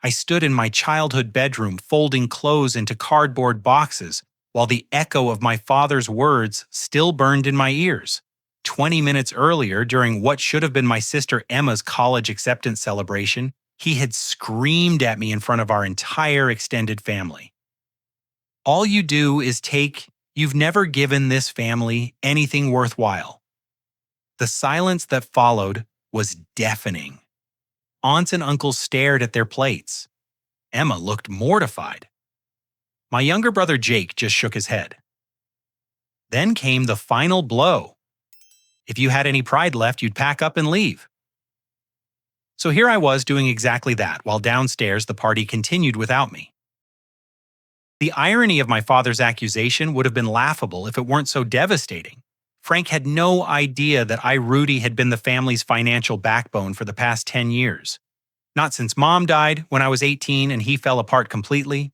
I stood in my childhood bedroom folding clothes into cardboard boxes while the echo of my father's words still burned in my ears. 20 minutes earlier, during what should have been my sister Emma's college acceptance celebration, he had screamed at me in front of our entire extended family. All you do is you've never given this family anything worthwhile. The silence that followed was deafening. Aunts and uncles stared at their plates. Emma looked mortified. My younger brother Jake just shook his head. Then came the final blow. If you had any pride left, you'd pack up and leave. So here I was doing exactly that, while downstairs the party continued without me. The irony of my father's accusation would have been laughable if it weren't so devastating. Frank had no idea that Rudy, had been the family's financial backbone for the past 10 years. Not since Mom died when I was 18 and he fell apart completely.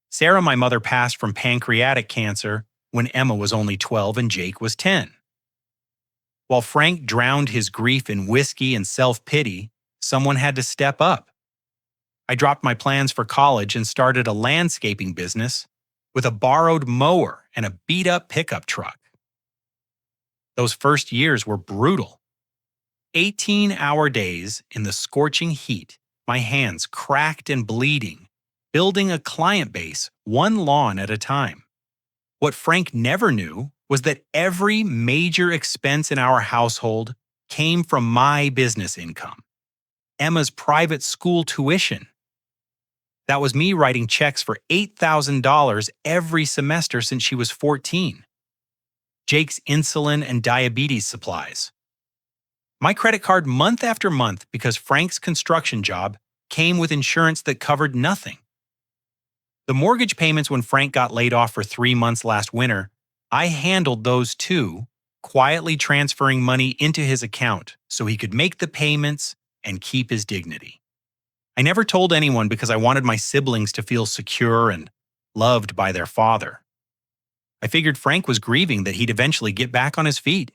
Sarah, my mother, passed from pancreatic cancer when Emma was only 12 and Jake was 10. While Frank drowned his grief in whiskey and self-pity, someone had to step up. I dropped my plans for college and started a landscaping business with a borrowed mower and a beat-up pickup truck. Those first years were brutal. 18-hour days in the scorching heat, my hands cracked and bleeding, building a client base one lawn at a time. What Frank never knew was that every major expense in our household came from my business income. Emma's private school tuition. That was me writing checks for $8,000 every semester since she was 14. Jake's insulin and diabetes supplies. My credit card month after month because Frank's construction job came with insurance that covered nothing. The mortgage payments when Frank got laid off for 3 months last winter, I handled those too, quietly transferring money into his account so he could make the payments and keep his dignity. I never told anyone because I wanted my siblings to feel secure and loved by their father. I figured Frank was grieving that he'd eventually get back on his feet.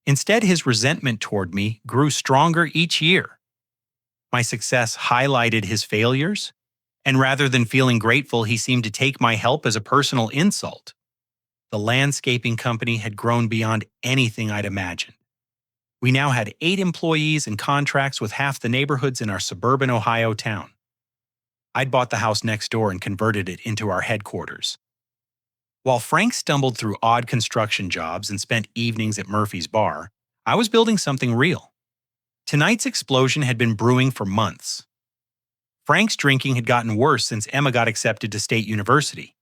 Instead, his resentment toward me grew stronger each year. My success highlighted his failures, and rather than feeling grateful, he seemed to take my help as a personal insult. The landscaping company had grown beyond anything I'd imagined. We now had 8 employees and contracts with half the neighborhoods in our suburban Ohio town. I'd bought the house next door and converted it into our headquarters. While Frank stumbled through odd construction jobs and spent evenings at Murphy's Bar, I was building something real. Tonight's explosion had been brewing for months. Frank's drinking had gotten worse since Emma got accepted to State University.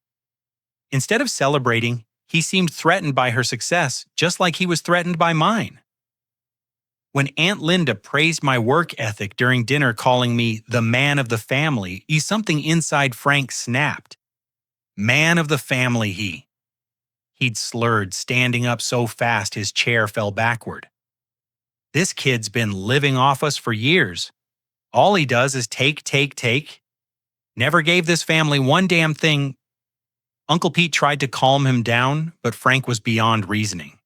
Instead of celebrating, he seemed threatened by her success, just like he was threatened by mine. When Aunt Linda praised my work ethic during dinner, calling me the man of the family, something inside Frank snapped. Man of the family, He'd slurred, standing up so fast his chair fell backward. This kid's been living off us for years. All he does is take. Never gave this family one damn thing. Uncle Pete tried to calm him down, but Frank was beyond reasoning.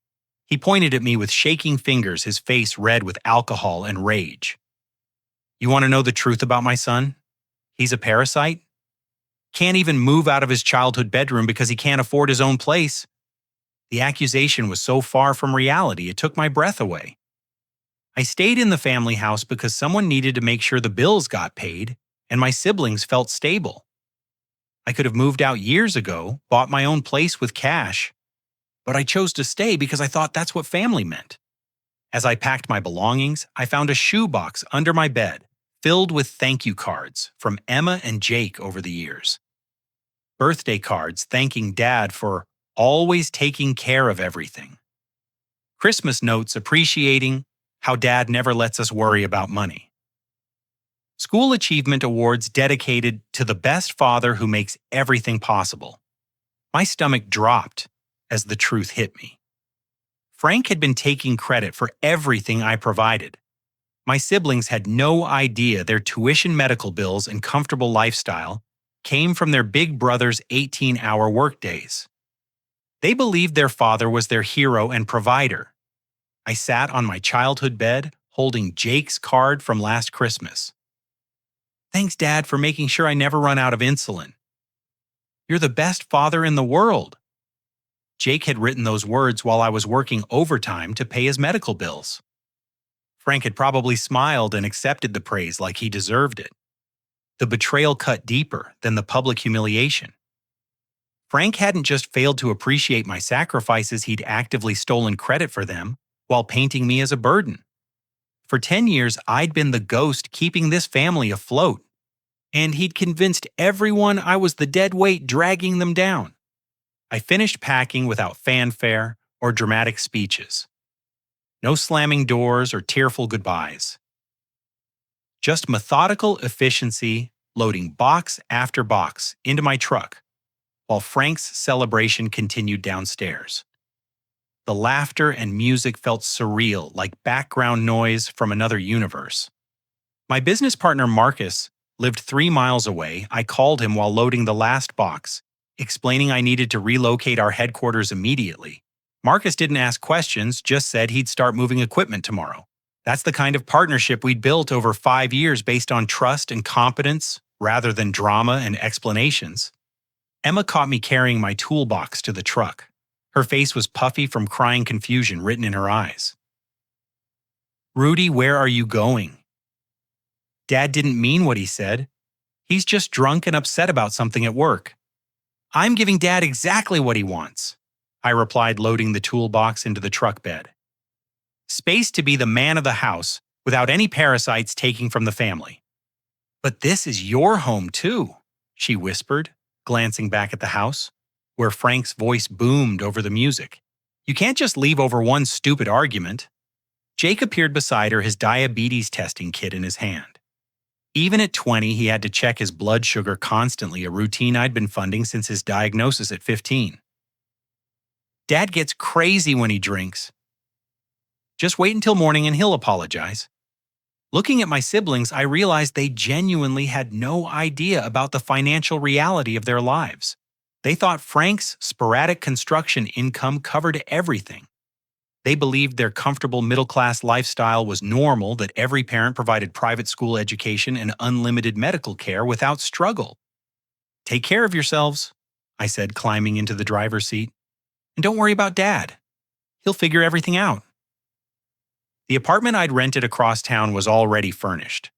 He pointed at me with shaking fingers, his face red with alcohol and rage. You want to know the truth about my son? He's a parasite. Can't even move out of his childhood bedroom because he can't afford his own place. The accusation was so far from reality, it took my breath away. I stayed in the family house because someone needed to make sure the bills got paid and my siblings felt stable. I could have moved out years ago, bought my own place with cash, but I chose to stay because I thought that's what family meant. As I packed my belongings, I found a shoebox under my bed filled with thank you cards from Emma and Jake over the years. Birthday cards thanking Dad for always taking care of everything. Christmas notes appreciating how Dad never lets us worry about money. School achievement awards dedicated to the best father who makes everything possible. My stomach dropped as the truth hit me. Frank had been taking credit for everything I provided. My siblings had no idea their tuition, medical bills, and comfortable lifestyle came from their big brother's 18-hour workdays. They believed their father was their hero and provider. I sat on my childhood bed holding Jake's card from last Christmas. Thanks, Dad, for making sure I never run out of insulin. You're the best father in the world. Jake had written those words while I was working overtime to pay his medical bills. Frank had probably smiled and accepted the praise like he deserved it. The betrayal cut deeper than the public humiliation. Frank hadn't just failed to appreciate my sacrifices, he'd actively stolen credit for them while painting me as a burden. For 10 years, I'd been the ghost keeping this family afloat, and he'd convinced everyone I was the dead weight dragging them down. I finished packing without fanfare or dramatic speeches. No slamming doors or tearful goodbyes. Just methodical efficiency, loading box after box into my truck, while Frank's celebration continued downstairs. The laughter and music felt surreal, like background noise from another universe. My business partner Marcus lived 3 miles away. I called him while loading the last box, explaining I needed to relocate our headquarters immediately. Marcus didn't ask questions, just said he'd start moving equipment tomorrow. That's the kind of partnership we'd built over 5 years based on trust and competence rather than drama and explanations. Emma caught me carrying my toolbox to the truck. Her face was puffy from crying confusion written in her eyes. Rudy, where are you going? Dad didn't mean what he said. He's just drunk and upset about something at work. I'm giving Dad exactly what he wants, I replied, loading the toolbox into the truck bed. Space to be the man of the house without any parasites taking from the family. But this is your home too, she whispered, glancing back at the house, where Frank's voice boomed over the music. You can't just leave over one stupid argument. Jake appeared beside her, his diabetes testing kit in his hand. Even at 20, he had to check his blood sugar constantly, a routine I'd been funding since his diagnosis at 15. Dad gets crazy when he drinks. Just wait until morning and he'll apologize. Looking at my siblings, I realized they genuinely had no idea about the financial reality of their lives. They thought Frank's sporadic construction income covered everything. They believed their comfortable middle-class lifestyle was normal, that every parent provided private school education and unlimited medical care without struggle. Take care of yourselves, I said, climbing into the driver's seat. And don't worry about Dad. He'll figure everything out. The apartment I'd rented across town was already furnished.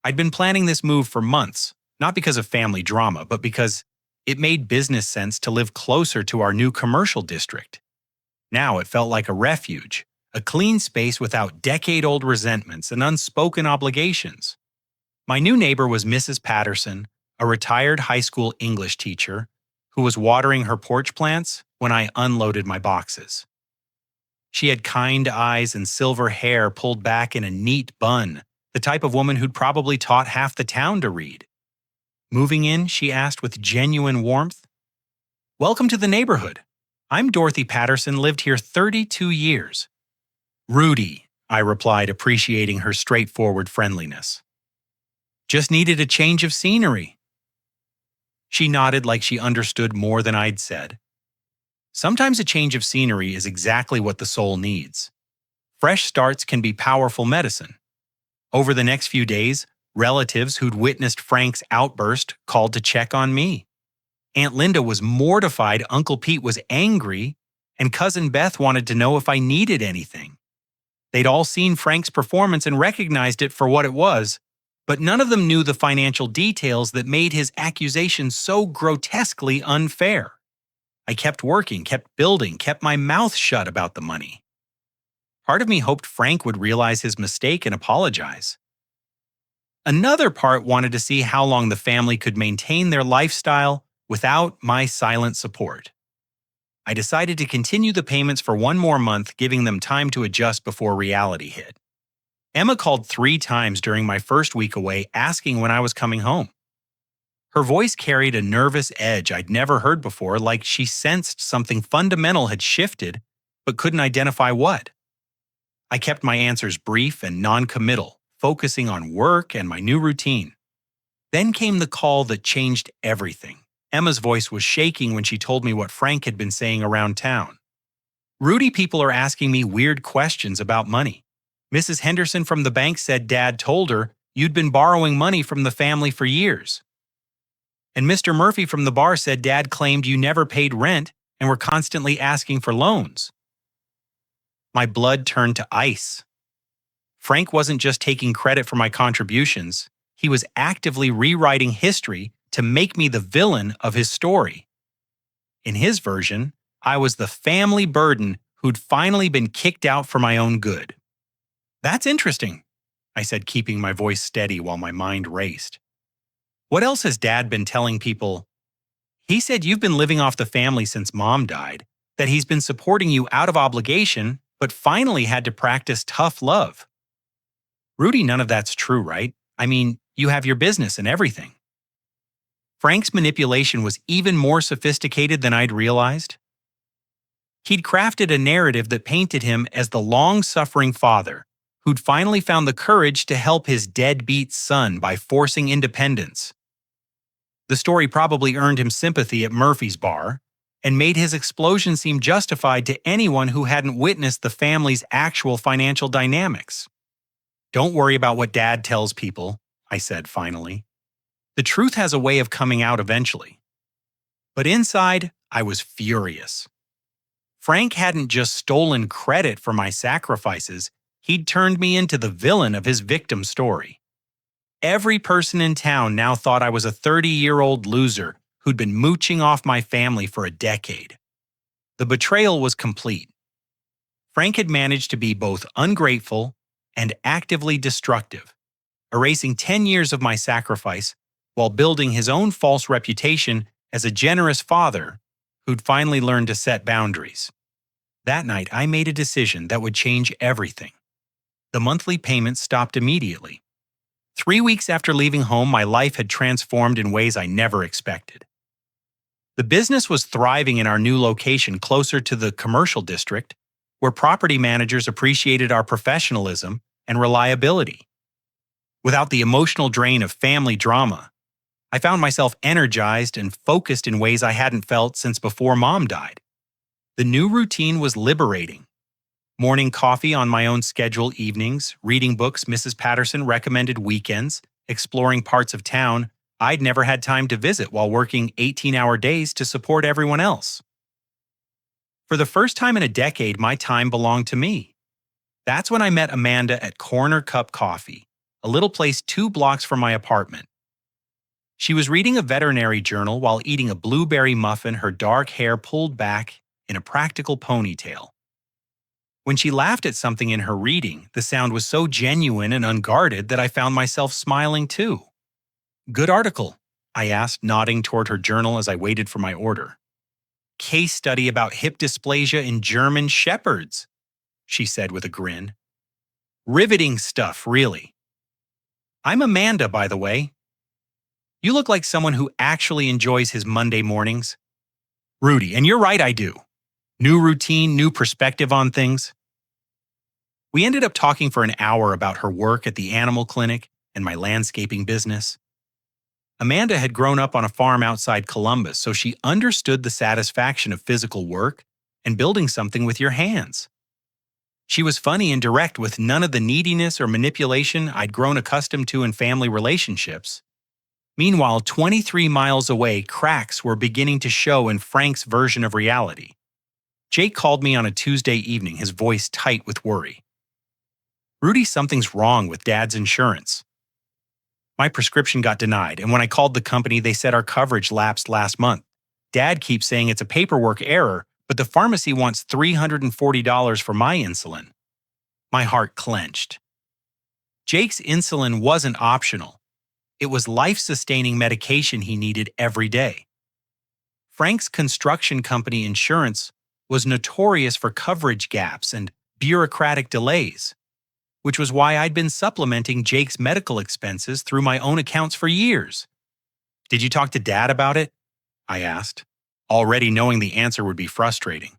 I'd been planning this move for months, not because of family drama, but because it made business sense to live closer to our new commercial district. Now it felt like a refuge, a clean space without decade-old resentments and unspoken obligations. My new neighbor was Mrs. Patterson, a retired high school English teacher, who was watering her porch plants when I unloaded my boxes. She had kind eyes and silver hair pulled back in a neat bun, the type of woman who'd probably taught half the town to read. Moving in, she asked with genuine warmth, "Welcome to the neighborhood. I'm Dorothy Patterson, lived here 32 years. Rudy, I replied, appreciating her straightforward friendliness. Just needed a change of scenery. She nodded like she understood more than I'd said. Sometimes a change of scenery is exactly what the soul needs. Fresh starts can be powerful medicine. Over the next few days, relatives who'd witnessed Frank's outburst called to check on me. Aunt Linda was mortified, Uncle Pete was angry, and Cousin Beth wanted to know if I needed anything. They'd all seen Frank's performance and recognized it for what it was, but none of them knew the financial details that made his accusations so grotesquely unfair. I kept working, kept building, kept my mouth shut about the money. Part of me hoped Frank would realize his mistake and apologize. Another part wanted to see how long the family could maintain their lifestyle without my silent support. I decided to continue the payments for one more month, giving them time to adjust before reality hit. Emma called 3 times during my first week away, asking when I was coming home. Her voice carried a nervous edge I'd never heard before, like she sensed something fundamental had shifted, but couldn't identify what. I kept my answers brief and non-committal, focusing on work and my new routine. Then came the call that changed everything. Emma's voice was shaking when she told me what Frank had been saying around town. Rudy, people are asking me weird questions about money. Mrs. Henderson from the bank said Dad told her You'd been borrowing money from the family for years. And Mr. Murphy from the bar said Dad claimed you never paid rent and were constantly asking for loans. My blood turned to ice. Frank wasn't just taking credit for my contributions, he was actively rewriting history to make me the villain of his story. In his version, I was the family burden who'd finally been kicked out for my own good. That's interesting, I said, keeping my voice steady while my mind raced. What else has Dad been telling people? He said you've been living off the family since Mom died, that he's been supporting you out of obligation, but finally had to practice tough love. Rudy, none of that's true, right? I mean, you have your business and everything. Frank's manipulation was even more sophisticated than I'd realized. He'd crafted a narrative that painted him as the long-suffering father who'd finally found the courage to help his deadbeat son by forcing independence. The story probably earned him sympathy at Murphy's bar and made his explosion seem justified to anyone who hadn't witnessed the family's actual financial dynamics. Don't worry about what Dad tells people, I said finally. The truth has a way of coming out eventually. But inside, I was furious. Frank hadn't just stolen credit for my sacrifices, he'd turned me into the villain of his victim story. Every person in town now thought I was a 30-year-old loser who'd been mooching off my family for a decade. The betrayal was complete. Frank had managed to be both ungrateful and actively destructive, erasing 10 years of my sacrifice while building his own false reputation as a generous father who'd finally learned to set boundaries. That night, I made a decision that would change everything. The monthly payments stopped immediately. 3 weeks after leaving home, my life had transformed in ways I never expected. The business was thriving in our new location closer to the commercial district, where property managers appreciated our professionalism and reliability. Without the emotional drain of family drama, I found myself energized and focused in ways I hadn't felt since before Mom died. The new routine was liberating. Morning coffee on my own schedule evenings, reading books Mrs. Patterson recommended weekends, exploring parts of town I'd never had time to visit while working 18-hour days to support everyone else. For the first time in a decade, my time belonged to me. That's when I met Amanda at Corner Cup Coffee, a little place 2 blocks from my apartment. She was reading a veterinary journal while eating a blueberry muffin, her dark hair pulled back in a practical ponytail. When she laughed at something in her reading, the sound was so genuine and unguarded that I found myself smiling too. "Good article," I asked, nodding toward her journal as I waited for my order. "Case study about hip dysplasia in German shepherds," she said with a grin. "Riveting stuff, really. I'm Amanda, by the way. You look like someone who actually enjoys his Monday mornings." "Rudy, and you're right, I do. New routine, new perspective on things." We ended up talking for an hour about her work at the animal clinic and my landscaping business. Amanda had grown up on a farm outside Columbus, so she understood the satisfaction of physical work and building something with your hands. She was funny and direct with none of the neediness or manipulation I'd grown accustomed to in family relationships. Meanwhile, 23 miles away, cracks were beginning to show in Frank's version of reality. Jake called me on a Tuesday evening, his voice tight with worry. "Rudy, something's wrong with Dad's insurance. My prescription got denied, and when I called the company, they said our coverage lapsed last month. Dad keeps saying it's a paperwork error, but the pharmacy wants $340 for my insulin." My heart clenched. Jake's insulin wasn't optional. It was life-sustaining medication he needed every day. Frank's construction company insurance was notorious for coverage gaps and bureaucratic delays, which was why I'd been supplementing Jake's medical expenses through my own accounts for years. "Did you talk to Dad about it?" I asked, already knowing the answer would be frustrating.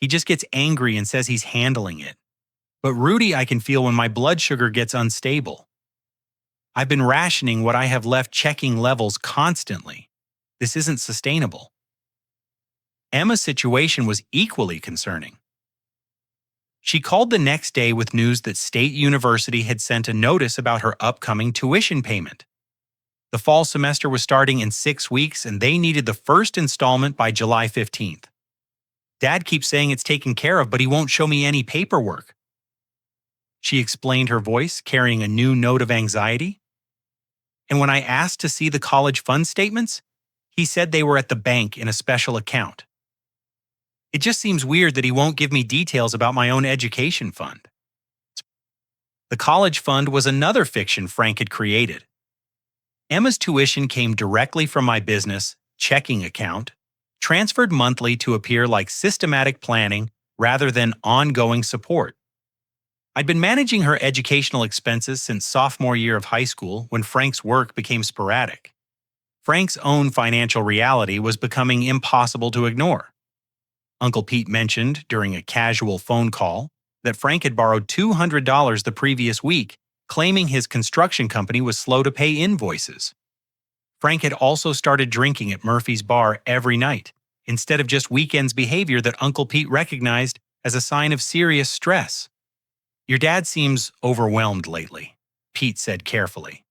"He just gets angry and says he's handling it. But Rudy, I can feel when my blood sugar gets unstable. I've been rationing what I have left, checking levels constantly. This isn't sustainable." Emma's situation was equally concerning. She called the next day with news that State University had sent a notice about her upcoming tuition payment. The fall semester was starting in 6 weeks and they needed the first installment by July 15th. Dad keeps saying it's taken care of, but he won't show me any paperwork. She explained, her voice carrying a new note of anxiety. And when I asked to see the college fund statements, he said they were at the bank in a special account. It just seems weird that he won't give me details about my own education fund. The college fund was another fiction Frank had created. Emma's tuition came directly from my business checking account, transferred monthly to appear like systematic planning rather than ongoing support. I'd been managing her educational expenses since sophomore year of high school when Frank's work became sporadic. Frank's own financial reality was becoming impossible to ignore. Uncle Pete mentioned during a casual phone call that Frank had borrowed $200 the previous week, claiming his construction company was slow to pay invoices. Frank had also started drinking at Murphy's bar every night, instead of just weekends behavior that Uncle Pete recognized as a sign of serious stress. "Your dad seems overwhelmed lately," Pete said carefully.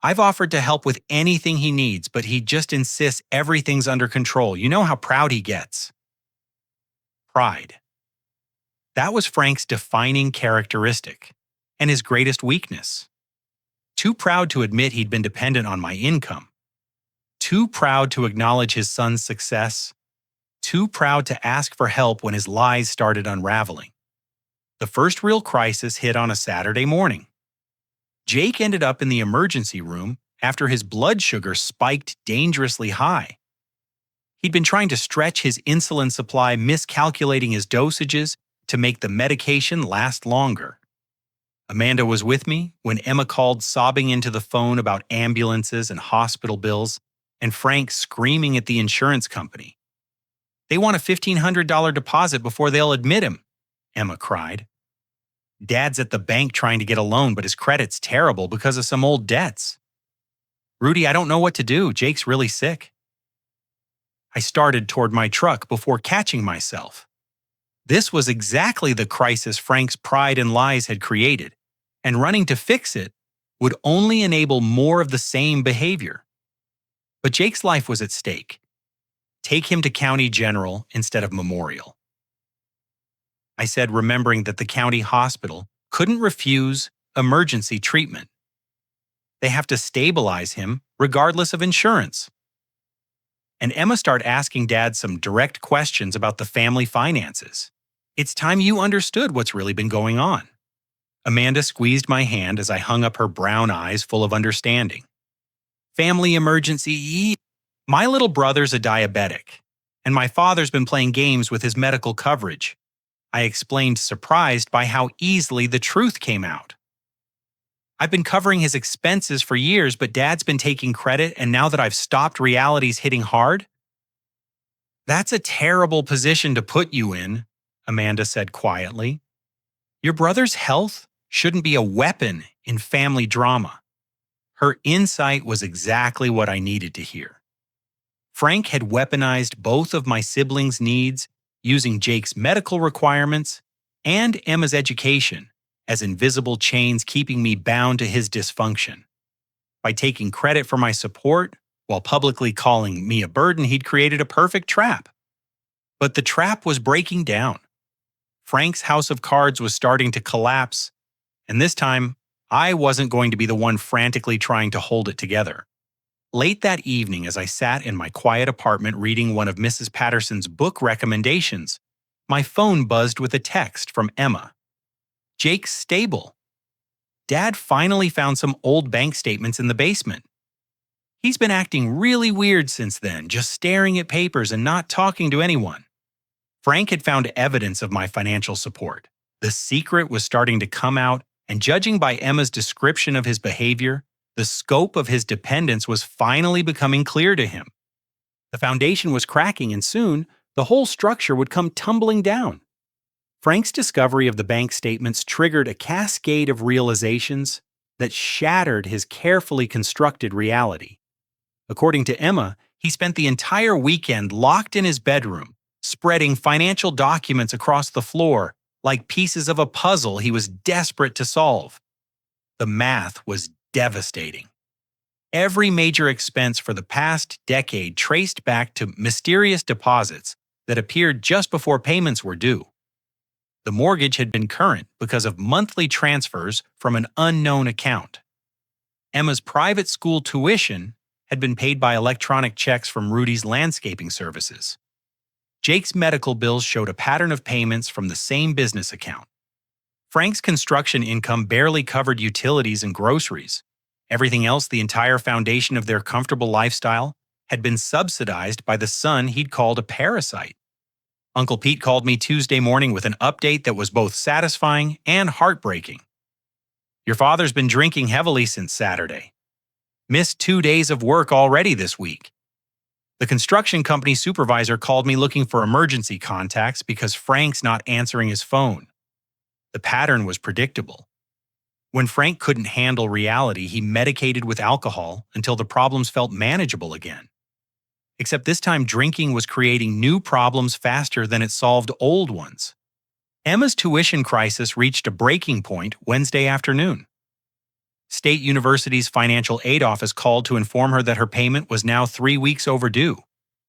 "I've offered to help with anything he needs, but he just insists everything's under control. You know how proud he gets." Pride. That was Frank's defining characteristic and his greatest weakness. Too proud to admit he'd been dependent on my income. Too proud to acknowledge his son's success. Too proud to ask for help when his lies started unraveling. The first real crisis hit on a Saturday morning. Jake ended up in the emergency room after his blood sugar spiked dangerously high. He'd been trying to stretch his insulin supply, miscalculating his dosages to make the medication last longer. Amanda was with me when Emma called sobbing into the phone about ambulances and hospital bills, and Frank screaming at the insurance company. "They want a $1,500 deposit before they'll admit him," Emma cried. "Dad's at the bank trying to get a loan, but his credit's terrible because of some old debts. Rudy, I don't know what to do. Jake's really sick." I started toward my truck before catching myself. This was exactly the crisis Frank's pride and lies had created, and running to fix it would only enable more of the same behavior. But Jake's life was at stake. Take him to County General instead of Memorial. I said, remembering that the county hospital couldn't refuse emergency treatment. They have to stabilize him regardless of insurance. And Emma started asking Dad some direct questions about the family finances. "It's time you understood what's really been going on." Amanda squeezed my hand as I hung up her brown eyes full of understanding. "Family emergency. My little brother's a diabetic, and my father's been playing games with his medical coverage." I explained, surprised by how easily the truth came out. "I've been covering his expenses for years, but Dad's been taking credit, and now that I've stopped, reality's hitting hard." "That's a terrible position to put you in," Amanda said quietly. "Your brother's health shouldn't be a weapon in family drama." Her insight was exactly what I needed to hear. Frank had weaponized both of my siblings' needs, using Jake's medical requirements and Emma's education as invisible chains keeping me bound to his dysfunction. By taking credit for my support while publicly calling me a burden, he'd created a perfect trap. But the trap was breaking down. Frank's house of cards was starting to collapse, and this time, I wasn't going to be the one frantically trying to hold it together. Late that evening, as I sat in my quiet apartment reading one of Mrs. Patterson's book recommendations, my phone buzzed with a text from Emma. "Jake's stable. Dad finally found some old bank statements in the basement. He's been acting really weird since then, just staring at papers and not talking to anyone." Frank had found evidence of my financial support. The secret was starting to come out, and judging by Emma's description of his behavior, the scope of his dependence was finally becoming clear to him. The foundation was cracking, and soon, the whole structure would come tumbling down. Frank's discovery of the bank statements triggered a cascade of realizations that shattered his carefully constructed reality. According to Emma, he spent the entire weekend locked in his bedroom, spreading financial documents across the floor, like pieces of a puzzle he was desperate to solve. The math was devastating. Every major expense for the past decade traced back to mysterious deposits that appeared just before payments were due. The mortgage had been current because of monthly transfers from an unknown account. Emma's private school tuition had been paid by electronic checks from Rudy's landscaping services. Jake's medical bills showed a pattern of payments from the same business account. Frank's construction income barely covered utilities and groceries. Everything else, the entire foundation of their comfortable lifestyle, had been subsidized by the son he'd called a parasite. Uncle Pete called me Tuesday morning with an update that was both satisfying and heartbreaking. "Your father's been drinking heavily since Saturday. Missed 2 days of work already this week. The construction company supervisor called me looking for emergency contacts because Frank's not answering his phone." The pattern was predictable. When Frank couldn't handle reality, he medicated with alcohol until the problems felt manageable again. Except this time, drinking was creating new problems faster than it solved old ones. Emma's tuition crisis reached a breaking point Wednesday afternoon. State University's financial aid office called to inform her that her payment was now 3 weeks overdue,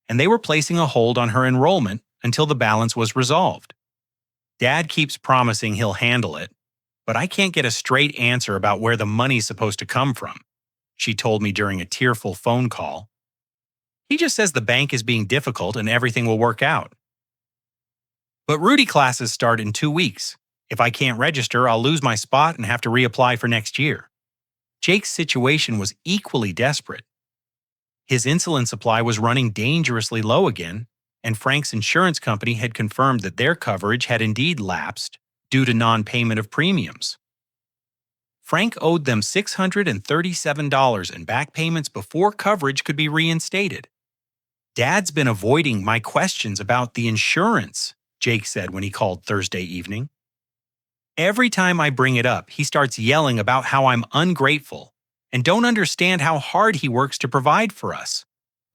and they were placing a hold on her enrollment until the balance was resolved. "Dad keeps promising he'll handle it, but I can't get a straight answer about where the money's supposed to come from," she told me during a tearful phone call. "He just says the bank is being difficult and everything will work out. But Rudy classes start in 2 weeks. If I can't register, I'll lose my spot and have to reapply for next year." Jake's situation was equally desperate. His insulin supply was running dangerously low again, and Frank's insurance company had confirmed that their coverage had indeed lapsed due to non-payment of premiums. Frank owed them $637 in back payments before coverage could be reinstated. "Dad's been avoiding my questions about the insurance," Jake said when he called Thursday evening. "Every time I bring it up, he starts yelling about how I'm ungrateful and don't understand how hard he works to provide for us.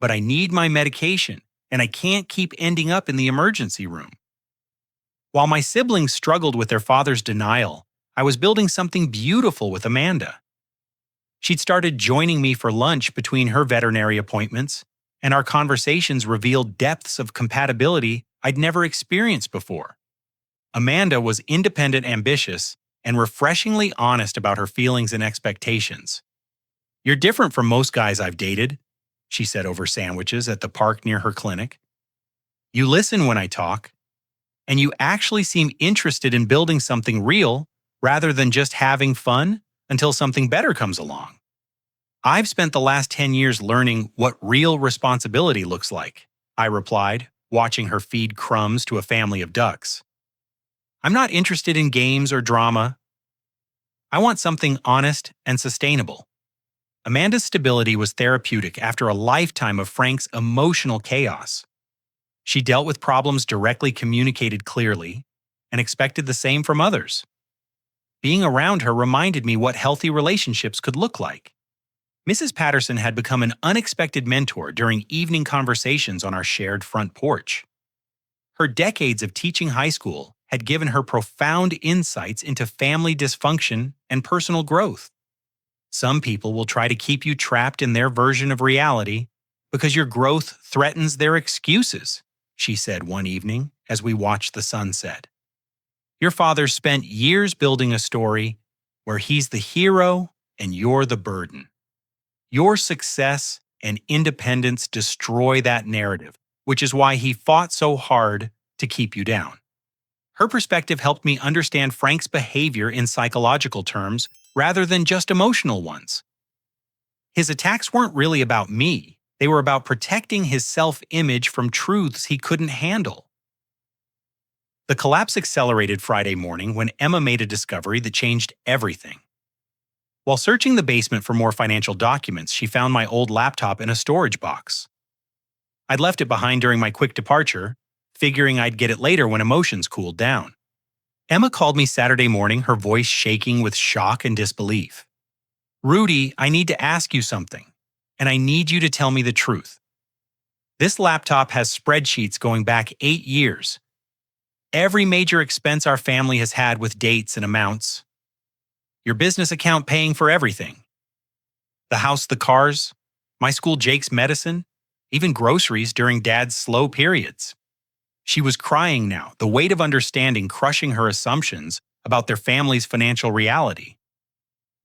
But I need my medication, and I can't keep ending up in the emergency room." While my siblings struggled with their father's denial, I was building something beautiful with Amanda. She'd started joining me for lunch between her veterinary appointments, and our conversations revealed depths of compatibility I'd never experienced before. Amanda was independent, ambitious, and refreshingly honest about her feelings and expectations. "You're different from most guys I've dated," she said over sandwiches at the park near her clinic. "You listen when I talk, and you actually seem interested in building something real rather than just having fun until something better comes along. I've spent the last 10 years learning what real responsibility looks like," I replied, watching her feed crumbs to a family of ducks. "I'm not interested in games or drama. I want something honest and sustainable." Amanda's stability was therapeutic after a lifetime of Frank's emotional chaos. She dealt with problems directly, communicated clearly, and expected the same from others. Being around her reminded me what healthy relationships could look like. Mrs. Patterson had become an unexpected mentor during evening conversations on our shared front porch. Her decades of teaching high school had given her profound insights into family dysfunction and personal growth. "Some people will try to keep you trapped in their version of reality because your growth threatens their excuses," she said one evening as we watched the sunset. "Your father spent years building a story where he's the hero and you're the burden. Your success and independence destroy that narrative, which is why he fought so hard to keep you down." Her perspective helped me understand Frank's behavior in psychological terms rather than just emotional ones. His attacks weren't really about me. They were about protecting his self-image from truths he couldn't handle. The collapse accelerated Friday morning when Emma made a discovery that changed everything. While searching the basement for more financial documents, she found my old laptop in a storage box. I'd left it behind during my quick departure, figuring I'd get it later when emotions cooled down. Emma called me Saturday morning, her voice shaking with shock and disbelief. "Rudy, I need to ask you something, and I need you to tell me the truth. This laptop has spreadsheets going back 8 years. Every major expense our family has had with dates and amounts. Your business account paying for everything. The house, the cars, my school Jake's medicine, even groceries during Dad's slow periods. She was crying now, the weight of understanding crushing her assumptions about their family's financial reality.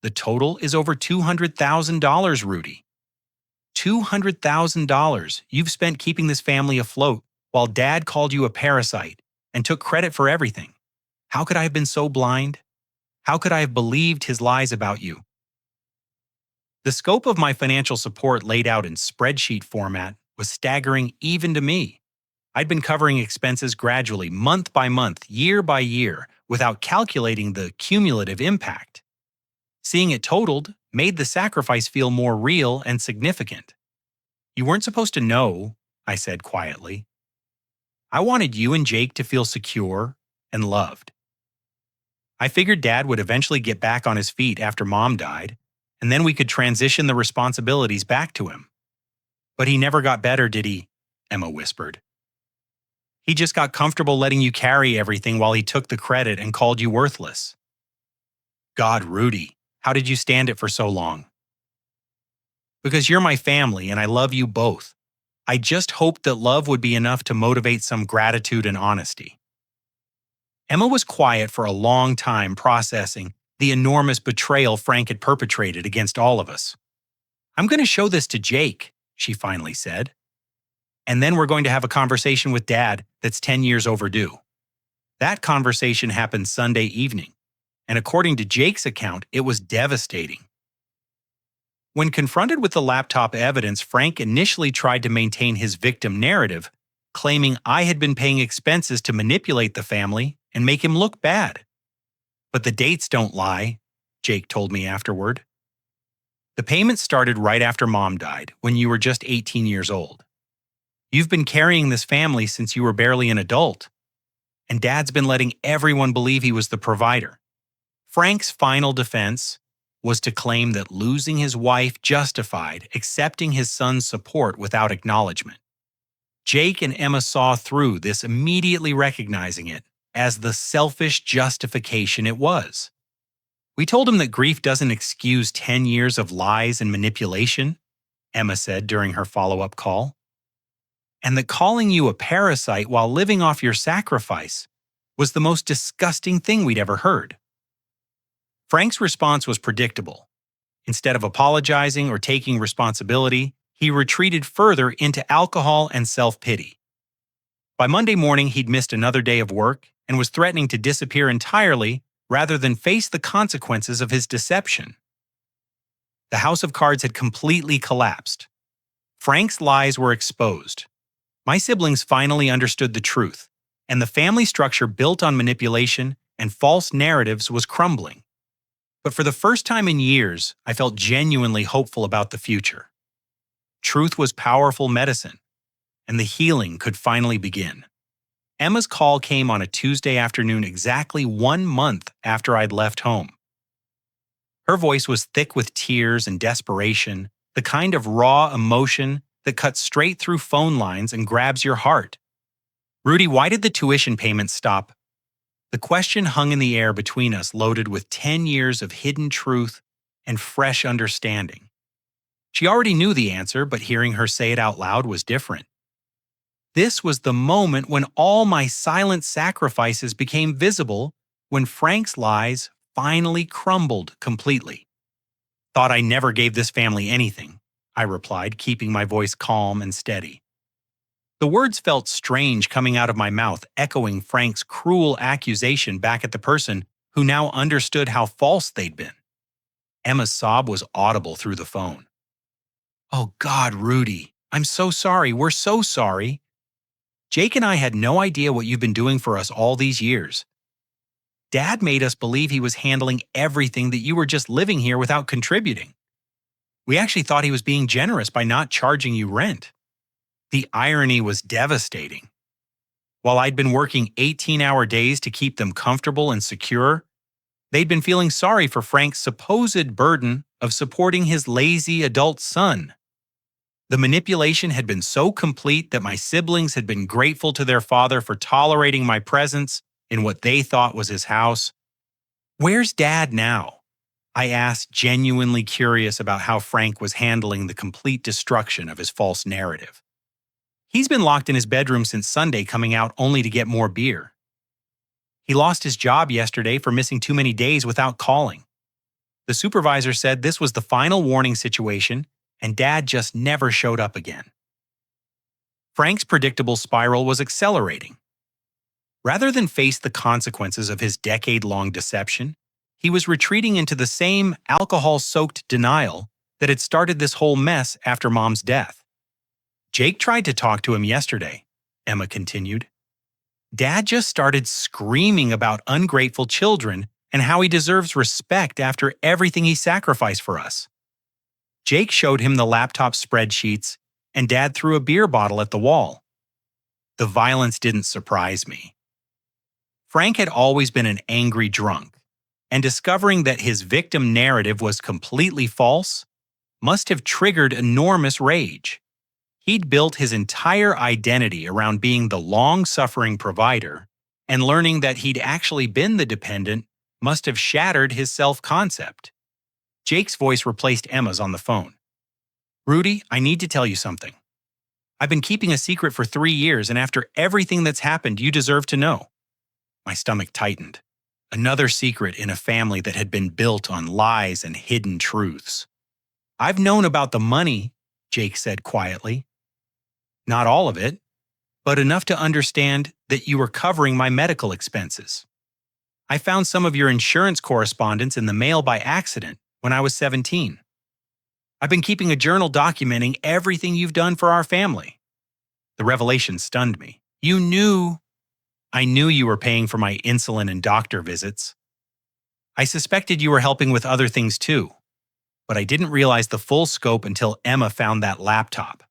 The total is over $200,000, Rudy. $200,000 you've spent keeping this family afloat while Dad called you a parasite and took credit for everything. How could I have been so blind? How could I have believed his lies about you? The scope of my financial support laid out in spreadsheet format was staggering even to me. I'd been covering expenses gradually, month by month, year by year, without calculating the cumulative impact. Seeing it totaled made the sacrifice feel more real and significant. You weren't supposed to know, I said quietly. I wanted you and Jake to feel secure and loved. I figured Dad would eventually get back on his feet after Mom died, and then we could transition the responsibilities back to him. But he never got better, did he? Emma whispered. He just got comfortable letting you carry everything while he took the credit and called you worthless. God, Rudy, how did you stand it for so long? Because you're my family and I love you both. I just hoped that love would be enough to motivate some gratitude and honesty. Emma was quiet for a long time, processing the enormous betrayal Frank had perpetrated against all of us. I'm going to show this to Jake, she finally said. And then we're going to have a conversation with Dad that's 10 years overdue. That conversation happened Sunday evening, and according to Jake's account, it was devastating. When confronted with the laptop evidence, Frank initially tried to maintain his victim narrative, claiming I had been paying expenses to manipulate the family and make him look bad. But the dates don't lie, Jake told me afterward. The payments started right after Mom died, when you were just 18 years old. You've been carrying this family since you were barely an adult, and Dad's been letting everyone believe he was the provider. Frank's final defense was to claim that losing his wife justified accepting his son's support without acknowledgement. Jake and Emma saw through this, immediately recognizing it as the selfish justification it was. We told him that grief doesn't excuse 10 years of lies and manipulation, Emma said during her follow-up call. And that calling you a parasite while living off your sacrifice was the most disgusting thing we'd ever heard. Frank's response was predictable. Instead of apologizing or taking responsibility, he retreated further into alcohol and self-pity. By Monday morning, he'd missed another day of work and was threatening to disappear entirely rather than face the consequences of his deception. The house of cards had completely collapsed. Frank's lies were exposed. My siblings finally understood the truth, and the family structure built on manipulation and false narratives was crumbling. But for the first time in years, I felt genuinely hopeful about the future. Truth was powerful medicine, and the healing could finally begin. Emma's call came on a Tuesday afternoon, exactly 1 month after I'd left home. Her voice was thick with tears and desperation, the kind of raw emotion that cuts straight through phone lines and grabs your heart. Rudy, why did the tuition payment stop? The question hung in the air between us, loaded with 10 years of hidden truth and fresh understanding. She already knew the answer, but hearing her say it out loud was different. This was the moment when all my silent sacrifices became visible, when Frank's lies finally crumbled completely. Thought I never gave this family anything, I replied, keeping my voice calm and steady. The words felt strange coming out of my mouth, echoing Frank's cruel accusation back at the person who now understood how false they'd been. Emma's sob was audible through the phone. Oh God, Rudy, I'm so sorry. We're so sorry. Jake and I had no idea what you've been doing for us all these years. Dad made us believe he was handling everything, that you were just living here without contributing. We actually thought he was being generous by not charging you rent. The irony was devastating. While I'd been working 18-hour days to keep them comfortable and secure, they'd been feeling sorry for Frank's supposed burden of supporting his lazy adult son. The manipulation had been so complete that my siblings had been grateful to their father for tolerating my presence in what they thought was his house. "Where's Dad now?" I asked, genuinely curious about how Frank was handling the complete destruction of his false narrative. "He's been locked in his bedroom since Sunday, coming out only to get more beer. He lost his job yesterday for missing too many days without calling. The supervisor said this was the final warning situation, and Dad just never showed up again." Frank's predictable spiral was accelerating. Rather than face the consequences of his decade-long deception, he was retreating into the same alcohol-soaked denial that had started this whole mess after Mom's death. "Jake tried to talk to him yesterday," Emma continued. "Dad just started screaming about ungrateful children and how he deserves respect after everything he sacrificed for us. Jake showed him the laptop spreadsheets, and Dad threw a beer bottle at the wall." The violence didn't surprise me. Frank had always been an angry drunk, and discovering that his victim narrative was completely false must have triggered enormous rage. He'd built his entire identity around being the long-suffering provider, and learning that he'd actually been the dependent must have shattered his self-concept. Jake's voice replaced Emma's on the phone. "Rudy, I need to tell you something. I've been keeping a secret for 3 years, and after everything that's happened, you deserve to know." My stomach tightened. Another secret in a family that had been built on lies and hidden truths. "I've known about the money," Jake said quietly. "Not all of it, but enough to understand that you were covering my medical expenses. I found some of your insurance correspondence in the mail by accident when I was 17. I've been keeping a journal documenting everything you've done for our family." The revelation stunned me. "You knew—" "I knew you were paying for my insulin and doctor visits. I suspected you were helping with other things too, but I didn't realize the full scope until Emma found that laptop.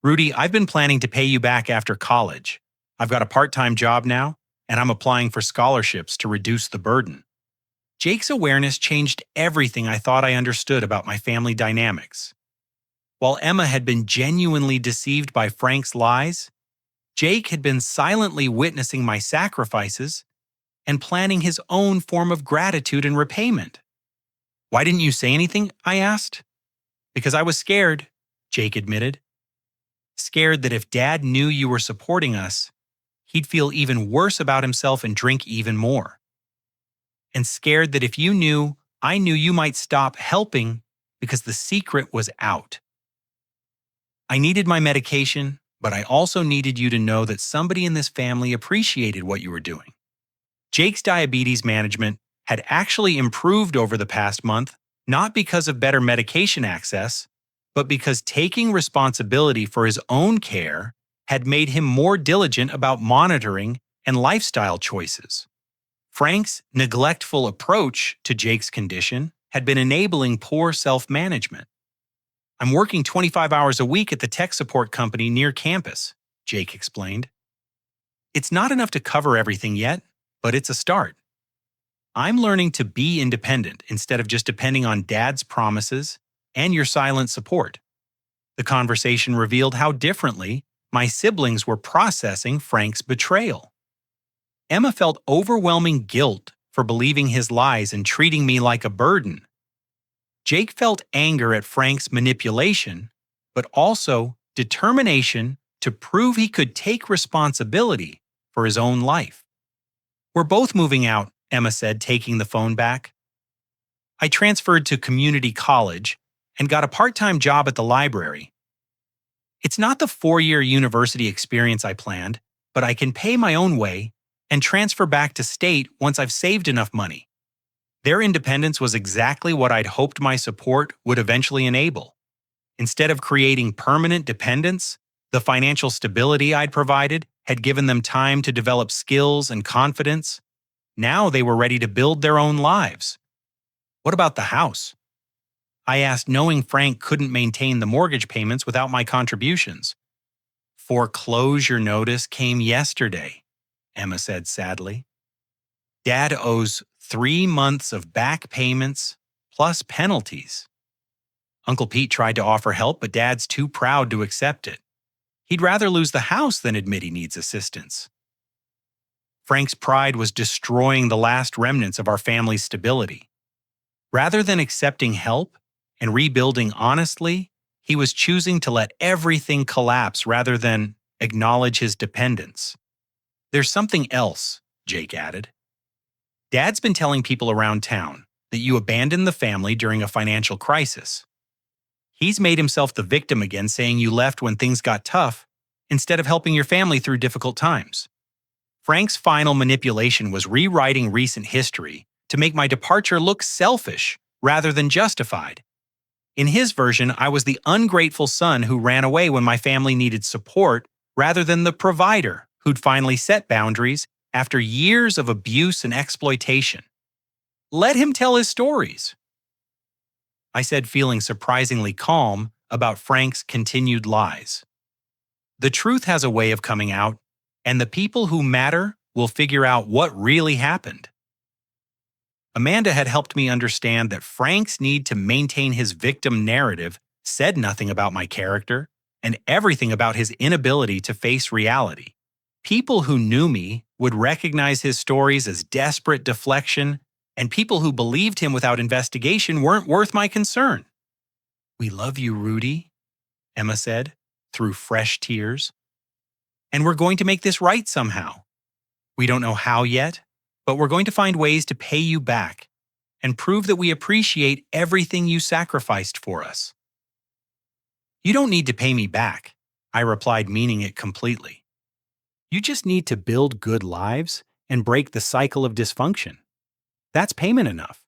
Rudy, I've been planning to pay you back after college. I've got a part-time job now, and I'm applying for scholarships to reduce the burden." Jake's awareness changed everything I thought I understood about my family dynamics. While Emma had been genuinely deceived by Frank's lies, Jake had been silently witnessing my sacrifices and planning his own form of gratitude and repayment. "Why didn't you say anything?" I asked. "Because I was scared," Jake admitted. "Scared that if Dad knew you were supporting us, he'd feel even worse about himself and drink even more. And scared that if you knew, I knew you might stop helping because the secret was out. I needed my medication, but I also needed you to know that somebody in this family appreciated what you were doing." Jake's diabetes management had actually improved over the past month, not because of better medication access, but because taking responsibility for his own care had made him more diligent about monitoring and lifestyle choices. Frank's neglectful approach to Jake's condition had been enabling poor self-management. "I'm working 25 hours a week at the tech support company near campus," Jake explained. "It's not enough to cover everything yet, but it's a start. I'm learning to be independent instead of just depending on Dad's promises and your silent support." The conversation revealed how differently my siblings were processing Frank's betrayal. Emma felt overwhelming guilt for believing his lies and treating me like a burden. Jake felt anger at Frank's manipulation, but also determination to prove he could take responsibility for his own life. "We're both moving out," Emma said, taking the phone back. "I transferred to community college and got a part-time job at the library. It's not the 4-year university experience I planned, but I can pay my own way and transfer back to state once I've saved enough money." Their independence was exactly what I'd hoped my support would eventually enable. Instead of creating permanent dependence, the financial stability I'd provided had given them time to develop skills and confidence. Now they were ready to build their own lives. "What about the house?" I asked, knowing Frank couldn't maintain the mortgage payments without my contributions. "Foreclosure notice came yesterday," Emma said sadly. "Dad owes 3 months of back payments plus penalties." Uncle Pete tried to offer help, but Dad's too proud to accept it. He'd rather lose the house than admit he needs assistance. Frank's pride was destroying the last remnants of our family's stability. Rather than accepting help and rebuilding honestly, he was choosing to let everything collapse rather than acknowledge his dependence. There's something else, Jake added. Dad's been telling people around town that you abandoned the family during a financial crisis. He's made himself the victim again, saying you left when things got tough instead of helping your family through difficult times. Frank's final manipulation was rewriting recent history to make my departure look selfish rather than justified. In his version, I was the ungrateful son who ran away when my family needed support rather than the provider who'd finally set boundaries after years of abuse and exploitation. Let him tell his stories, I said, feeling surprisingly calm about Frank's continued lies. The truth has a way of coming out, and the people who matter will figure out what really happened. Amanda had helped me understand that Frank's need to maintain his victim narrative said nothing about my character and everything about his inability to face reality. People who knew me would recognize his stories as desperate deflection, and people who believed him without investigation weren't worth my concern. "We love you, Rudy," Emma said, through fresh tears. "And we're going to make this right somehow. We don't know how yet, but we're going to find ways to pay you back and prove that we appreciate everything you sacrificed for us." "You don't need to pay me back," I replied, meaning it completely. "You just need to build good lives and break the cycle of dysfunction. That's payment enough."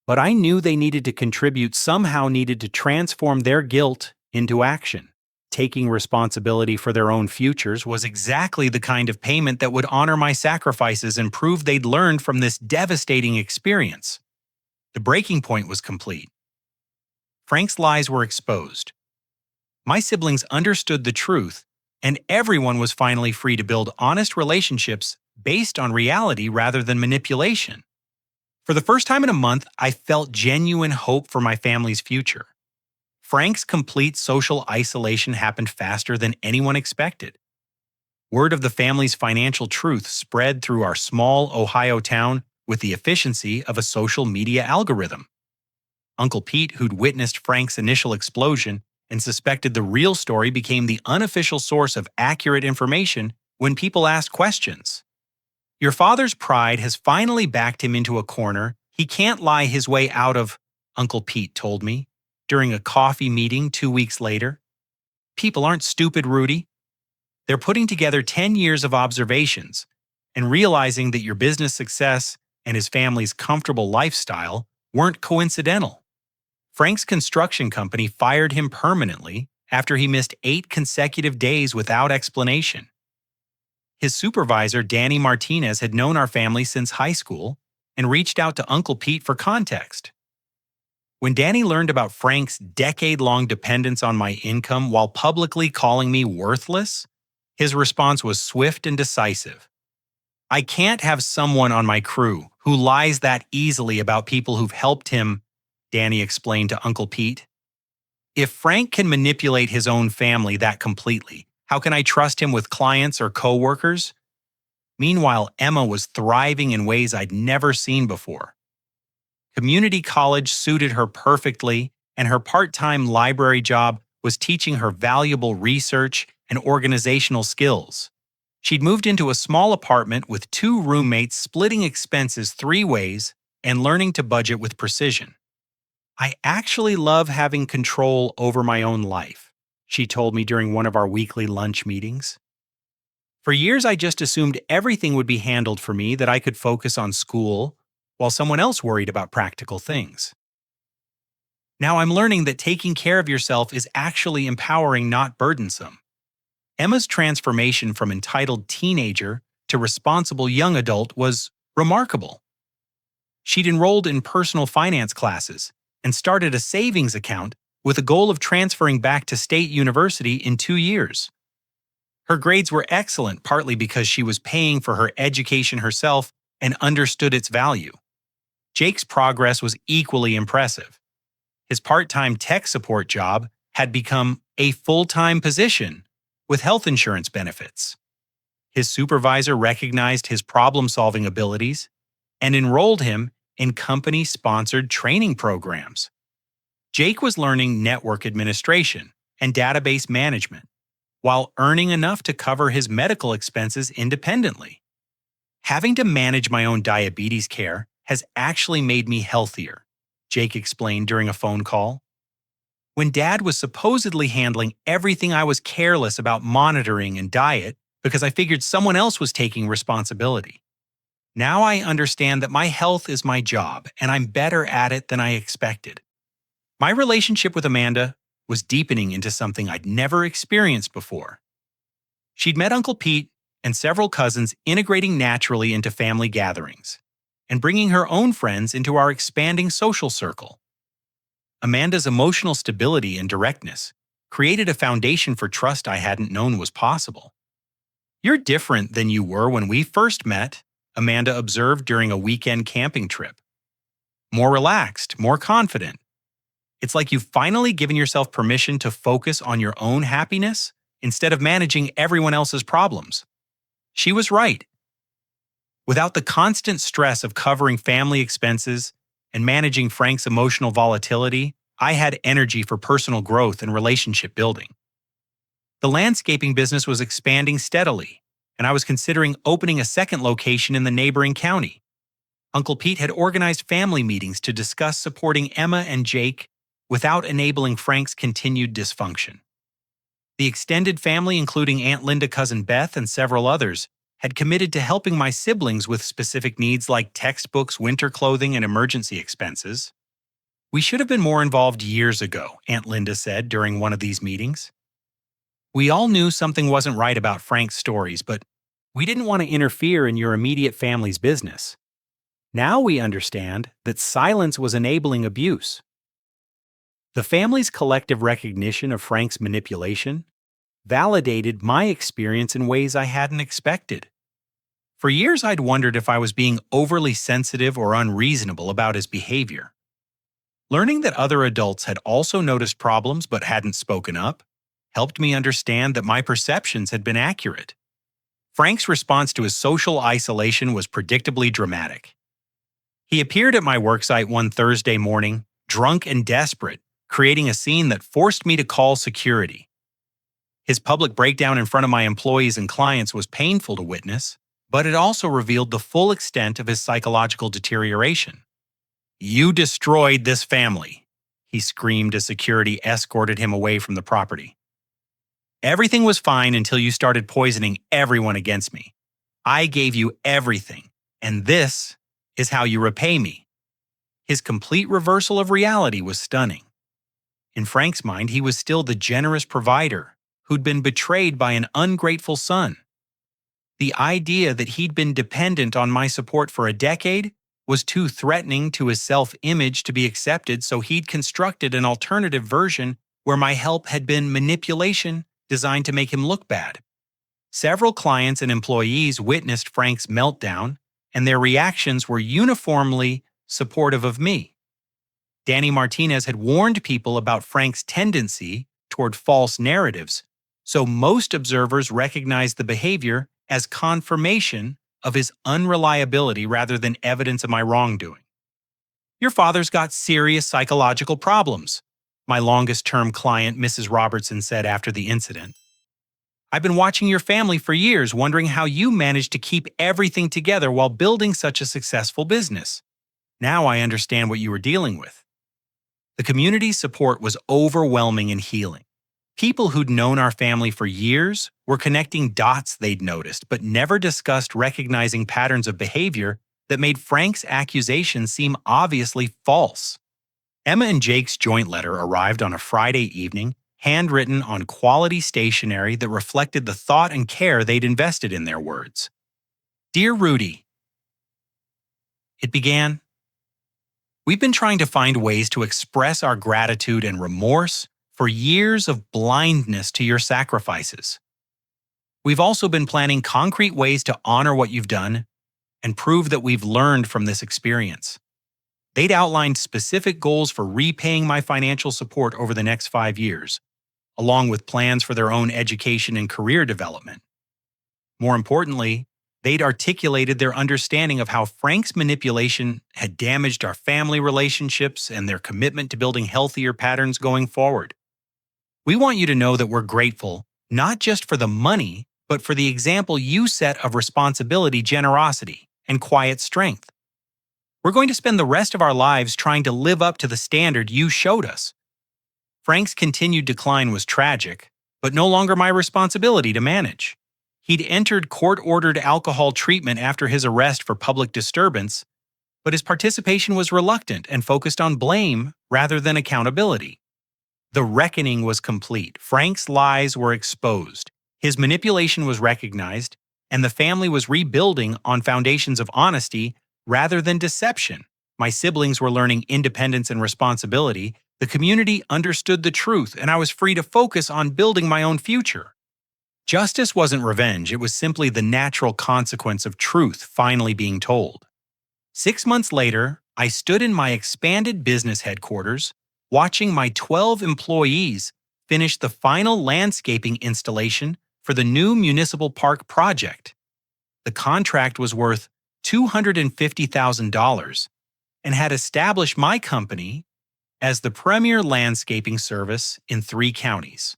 But I knew they needed to contribute, somehow needed to transform their guilt into action. Taking responsibility for their own futures was exactly the kind of payment that would honor my sacrifices and prove they'd learned from this devastating experience. The breaking point was complete. Frank's lies were exposed. My siblings understood the truth, and everyone was finally free to build honest relationships based on reality rather than manipulation. For the first time in a month, I felt genuine hope for my family's future. Frank's complete social isolation happened faster than anyone expected. Word of the family's financial truth spread through our small Ohio town with the efficiency of a social media algorithm. Uncle Pete, who'd witnessed Frank's initial explosion and suspected the real story, became the unofficial source of accurate information when people asked questions. "Your father's pride has finally backed him into a corner he can't lie his way out of," Uncle Pete told me during a coffee meeting 2 weeks later. "People aren't stupid, Rudy. They're putting together 10 years of observations and realizing that your business success and his family's comfortable lifestyle weren't coincidental. Frank's construction company fired him permanently after he missed 8 consecutive days without explanation. His supervisor, Danny Martinez, had known our family since high school and reached out to Uncle Pete for context. When Danny learned about Frank's decade-long dependence on my income while publicly calling me worthless, his response was swift and decisive. "I can't have someone on my crew who lies that easily about people who've helped him," Danny explained to Uncle Pete. "If Frank can manipulate his own family that completely, how can I trust him with clients or coworkers?" Meanwhile, Emma was thriving in ways I'd never seen before. Community college suited her perfectly, and her part-time library job was teaching her valuable research and organizational skills. She'd moved into a small apartment with 2 roommates, splitting expenses 3 ways and learning to budget with precision. "I actually love having control over my own life," she told me during one of our weekly lunch meetings. "For years, I just assumed everything would be handled for me, that I could focus on school while someone else worried about practical things. Now I'm learning that taking care of yourself is actually empowering, not burdensome." Emma's transformation from entitled teenager to responsible young adult was remarkable. She'd enrolled in personal finance classes and started a savings account with a goal of transferring back to State University in 2 years. Her grades were excellent, partly because she was paying for her education herself and understood its value. Jake's progress was equally impressive. His part-time tech support job had become a full-time position with health insurance benefits. His supervisor recognized his problem-solving abilities and enrolled him in company-sponsored training programs. Jake was learning network administration and database management while earning enough to cover his medical expenses independently. Having to manage my own diabetes care has actually made me healthier, Jake explained during a phone call. When Dad was supposedly handling everything, I was careless about monitoring and diet because I figured someone else was taking responsibility. Now I understand that my health is my job and I'm better at it than I expected. My relationship with Amanda was deepening into something I'd never experienced before. She'd met Uncle Pete and several cousins, integrating naturally into family gatherings and bringing her own friends into our expanding social circle. Amanda's emotional stability and directness created a foundation for trust I hadn't known was possible. "You're different than you were when we first met," Amanda observed during a weekend camping trip. "More relaxed, more confident. It's like you've finally given yourself permission to focus on your own happiness instead of managing everyone else's problems." She was right. Without the constant stress of covering family expenses and managing Frank's emotional volatility, I had energy for personal growth and relationship building. The landscaping business was expanding steadily, and I was considering opening a second location in the neighboring county. Uncle Pete had organized family meetings to discuss supporting Emma and Jake without enabling Frank's continued dysfunction. The extended family, including Aunt Linda, Cousin Beth, and several others, had committed to helping my siblings with specific needs like textbooks, winter clothing, and emergency expenses. "We should have been more involved years ago," Aunt Linda said during one of these meetings. "We all knew something wasn't right about Frank's stories, but we didn't want to interfere in your immediate family's business. Now we understand that silence was enabling abuse." The family's collective recognition of Frank's manipulation validated my experience in ways I hadn't expected. For years, I'd wondered if I was being overly sensitive or unreasonable about his behavior. Learning that other adults had also noticed problems but hadn't spoken up helped me understand that my perceptions had been accurate. Frank's response to his social isolation was predictably dramatic. He appeared at my worksite one Thursday morning, drunk and desperate, creating a scene that forced me to call security. His public breakdown in front of my employees and clients was painful to witness, but it also revealed the full extent of his psychological deterioration. "You destroyed this family," he screamed as security escorted him away from the property. "Everything was fine until you started poisoning everyone against me. I gave you everything, and this is how you repay me." His complete reversal of reality was stunning. In Frank's mind, he was still the generous provider who'd been betrayed by an ungrateful son. The idea that he'd been dependent on my support for a decade was too threatening to his self-image to be accepted, so he'd constructed an alternative version where my help had been manipulation designed to make him look bad. Several clients and employees witnessed Frank's meltdown, and their reactions were uniformly supportive of me. Danny Martinez had warned people about Frank's tendency toward false narratives, so most observers recognized the behavior as confirmation of his unreliability rather than evidence of my wrongdoing. "Your father's got serious psychological problems," my longest-term client, Mrs. Robertson, said after the incident. "I've been watching your family for years, wondering how you managed to keep everything together while building such a successful business. Now I understand what you were dealing with." The community's support was overwhelming and healing. People who'd known our family for years were connecting dots they'd noticed, but never discussed recognizing patterns of behavior that made Frank's accusations seem obviously false. Emma and Jake's joint letter arrived on a Friday evening, handwritten on quality stationery that reflected the thought and care they'd invested in their words. "Dear Rudy," it began, "we've been trying to find ways to express our gratitude and remorse for years of blindness to your sacrifices. We've also been planning concrete ways to honor what you've done and prove that we've learned from this experience. They'd outlined specific goals for repaying my financial support over the next 5 years, along with plans for their own education and career development. More importantly, they'd articulated their understanding of how Frank's manipulation had damaged our family relationships and their commitment to building healthier patterns going forward. We want you to know that we're grateful, not just for the money, but for the example you set of responsibility, generosity, and quiet strength. We're going to spend the rest of our lives trying to live up to the standard you showed us. Frank's continued decline was tragic, but no longer my responsibility to manage. He'd entered court-ordered alcohol treatment after his arrest for public disturbance, but his participation was reluctant and focused on blame rather than accountability. The reckoning was complete. Frank's lies were exposed. His manipulation was recognized, and the family was rebuilding on foundations of honesty rather than deception. My siblings were learning independence and responsibility. The community understood the truth, and I was free to focus on building my own future. Justice wasn't revenge, it was simply the natural consequence of truth finally being told. 6 months later, I stood in my expanded business headquarters, watching my 12 employees finish the final landscaping installation for the new municipal park project. The contract was worth $250,000 and had established my company as the premier landscaping service in 3 counties.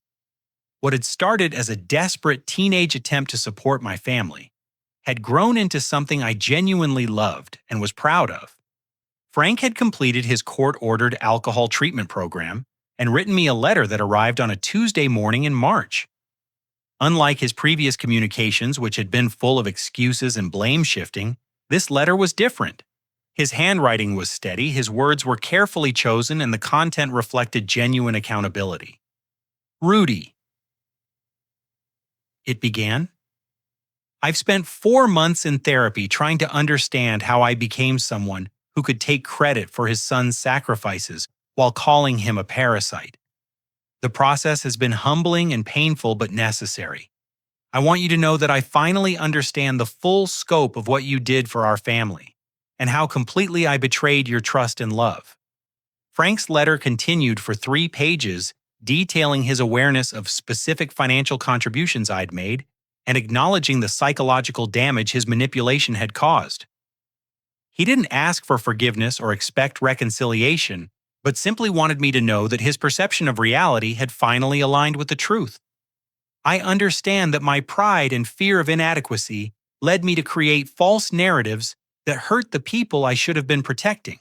What had started as a desperate teenage attempt to support my family had grown into something I genuinely loved and was proud of. Frank had completed his court-ordered alcohol treatment program and written me a letter that arrived on a Tuesday morning in March. Unlike his previous communications, which had been full of excuses and blame shifting, this letter was different. His handwriting was steady, his words were carefully chosen, and the content reflected genuine accountability. Rudy, it began. I've spent 4 months in therapy trying to understand how I became someone who could take credit for his son's sacrifices while calling him a parasite. The process has been humbling and painful but necessary. I want you to know that I finally understand the full scope of what you did for our family and how completely I betrayed your trust and love. Frank's letter continued for 3 pages, detailing his awareness of specific financial contributions I'd made and acknowledging the psychological damage his manipulation had caused. He didn't ask for forgiveness or expect reconciliation, but simply wanted me to know that his perception of reality had finally aligned with the truth. I understand that my pride and fear of inadequacy led me to create false narratives that hurt the people I should have been protecting.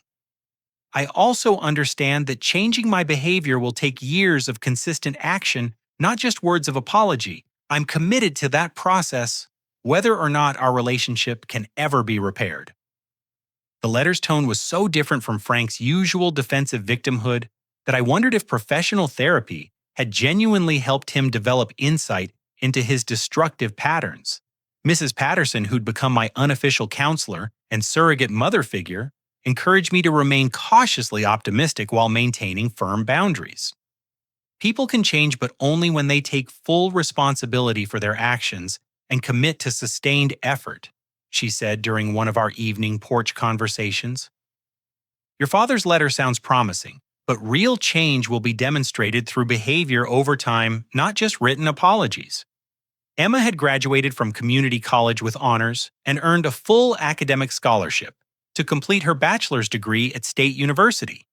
I also understand that changing my behavior will take years of consistent action, not just words of apology. I'm committed to that process, whether or not our relationship can ever be repaired. The letter's tone was so different from Frank's usual defensive victimhood that I wondered if professional therapy had genuinely helped him develop insight into his destructive patterns. Mrs. Patterson, who'd become my unofficial counselor and surrogate mother figure, encouraged me to remain cautiously optimistic while maintaining firm boundaries. People can change, but only when they take full responsibility for their actions and commit to sustained effort, she said during one of our evening porch conversations. Your father's letter sounds promising, but real change will be demonstrated through behavior over time, not just written apologies. Emma had graduated from community college with honors and earned a full academic scholarship to complete her bachelor's degree at State University.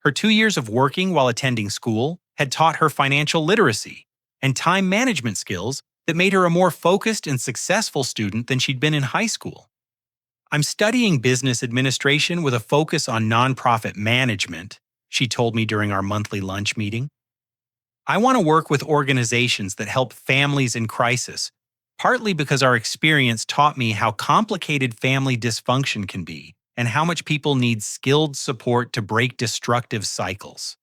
Her 2 years of working while attending school had taught her financial literacy and time management skills that made her a more focused and successful student than she'd been in high school. I'm studying business administration with a focus on nonprofit management, she told me during our monthly lunch meeting. I want to work with organizations that help families in crisis, partly because our experience taught me how complicated family dysfunction can be and how much people need skilled support to break destructive cycles.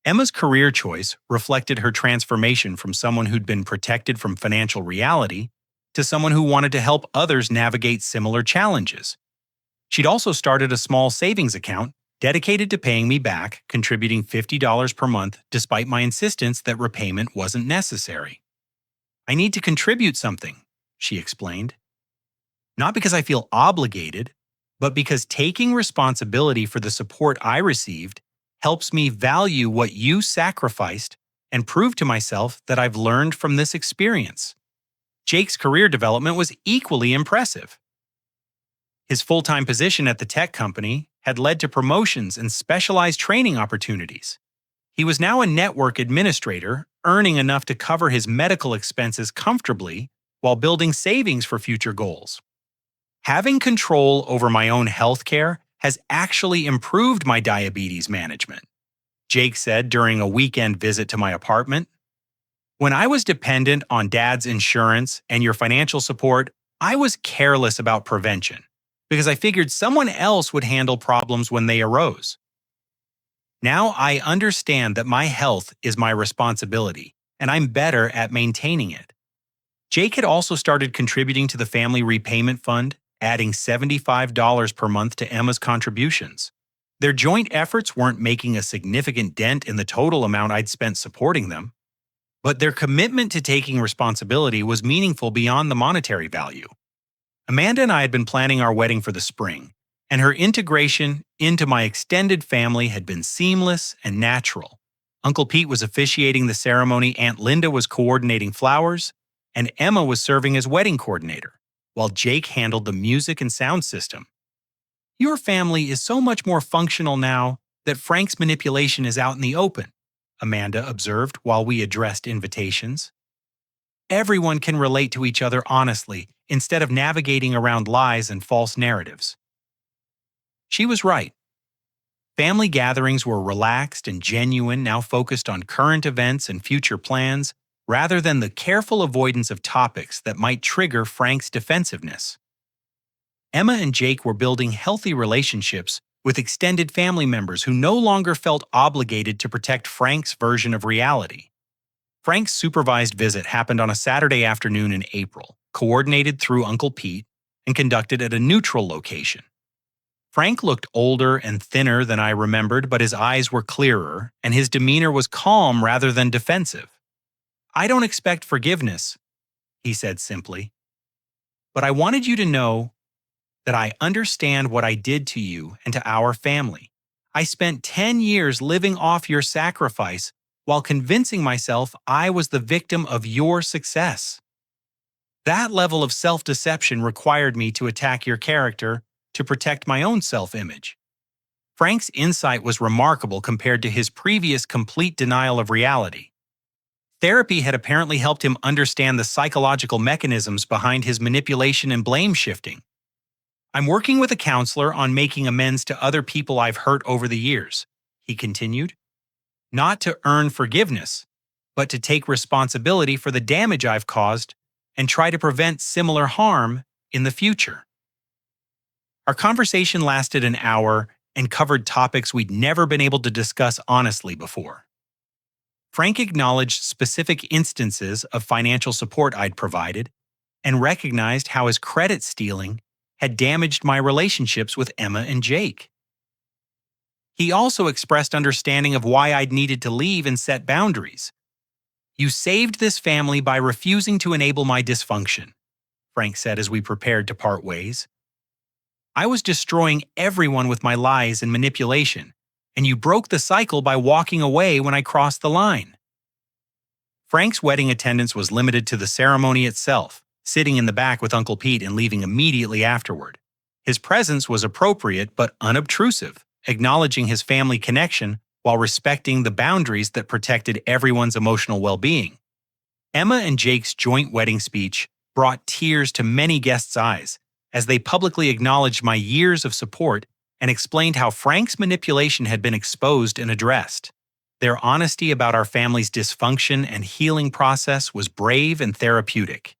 Emma's career choice reflected her transformation from someone who'd been protected from financial reality to someone who wanted to help others navigate similar challenges. She'd also started a small savings account dedicated to paying me back, contributing $50 per month despite my insistence that repayment wasn't necessary. I need to contribute something, she explained. Not because I feel obligated, but because taking responsibility for the support I received helps me value what you sacrificed and prove to myself that I've learned from this experience. Jake's career development was equally impressive. His full-time position at the tech company had led to promotions and specialized training opportunities. He was now a network administrator, earning enough to cover his medical expenses comfortably while building savings for future goals. Having control over my own health care has actually improved my diabetes management, Jake said during a weekend visit to my apartment. When I was dependent on Dad's insurance and your financial support, I was careless about prevention because I figured someone else would handle problems when they arose. Now I understand that my health is my responsibility, and I'm better at maintaining it. Jake had also started contributing to the family repayment fund, adding $75 per month to Emma's contributions. Their joint efforts weren't making a significant dent in the total amount I'd spent supporting them, but their commitment to taking responsibility was meaningful beyond the monetary value. Amanda and I had been planning our wedding for the spring, and her integration into my extended family had been seamless and natural. Uncle Pete was officiating the ceremony, Aunt Linda was coordinating flowers, and Emma was serving as wedding coordinator, while Jake handled the music and sound system. Your family is so much more functional now that Frank's manipulation is out in the open, Amanda observed while we addressed invitations. Everyone can relate to each other honestly instead of navigating around lies and false narratives. She was right. Family gatherings were relaxed and genuine, now focused on current events and future plans, rather than the careful avoidance of topics that might trigger Frank's defensiveness. Emma and Jake were building healthy relationships with extended family members who no longer felt obligated to protect Frank's version of reality. Frank's supervised visit happened on a Saturday afternoon in April, coordinated through Uncle Pete, and conducted at a neutral location. Frank looked older and thinner than I remembered, but his eyes were clearer, and his demeanor was calm rather than defensive. "I don't expect forgiveness," he said simply, "but I wanted you to know that I understand what I did to you and to our family. I spent 10 years living off your sacrifice while convincing myself I was the victim of your success. That level of self-deception required me to attack your character to protect my own self-image." Frank's insight was remarkable compared to his previous complete denial of reality. Therapy had apparently helped him understand the psychological mechanisms behind his manipulation and blame shifting. "I'm working with a counselor on making amends to other people I've hurt over the years," he continued. "Not to earn forgiveness, but to take responsibility for the damage I've caused and try to prevent similar harm in the future." Our conversation lasted an hour and covered topics we'd never been able to discuss honestly before. Frank acknowledged specific instances of financial support I'd provided and recognized how his credit stealing had damaged my relationships with Emma and Jake. He also expressed understanding of why I'd needed to leave and set boundaries. "You saved this family by refusing to enable my dysfunction," Frank said as we prepared to part ways. "I was destroying everyone with my lies and manipulation, and you broke the cycle by walking away when I crossed the line." Frank's wedding attendance was limited to the ceremony itself, sitting in the back with Uncle Pete and leaving immediately afterward. His presence was appropriate but unobtrusive, acknowledging his family connection while respecting the boundaries that protected everyone's emotional well-being. Emma and Jake's joint wedding speech brought tears to many guests' eyes as they publicly acknowledged my years of support and explained how Frank's manipulation had been exposed and addressed. Their honesty about our family's dysfunction and healing process was brave and therapeutic.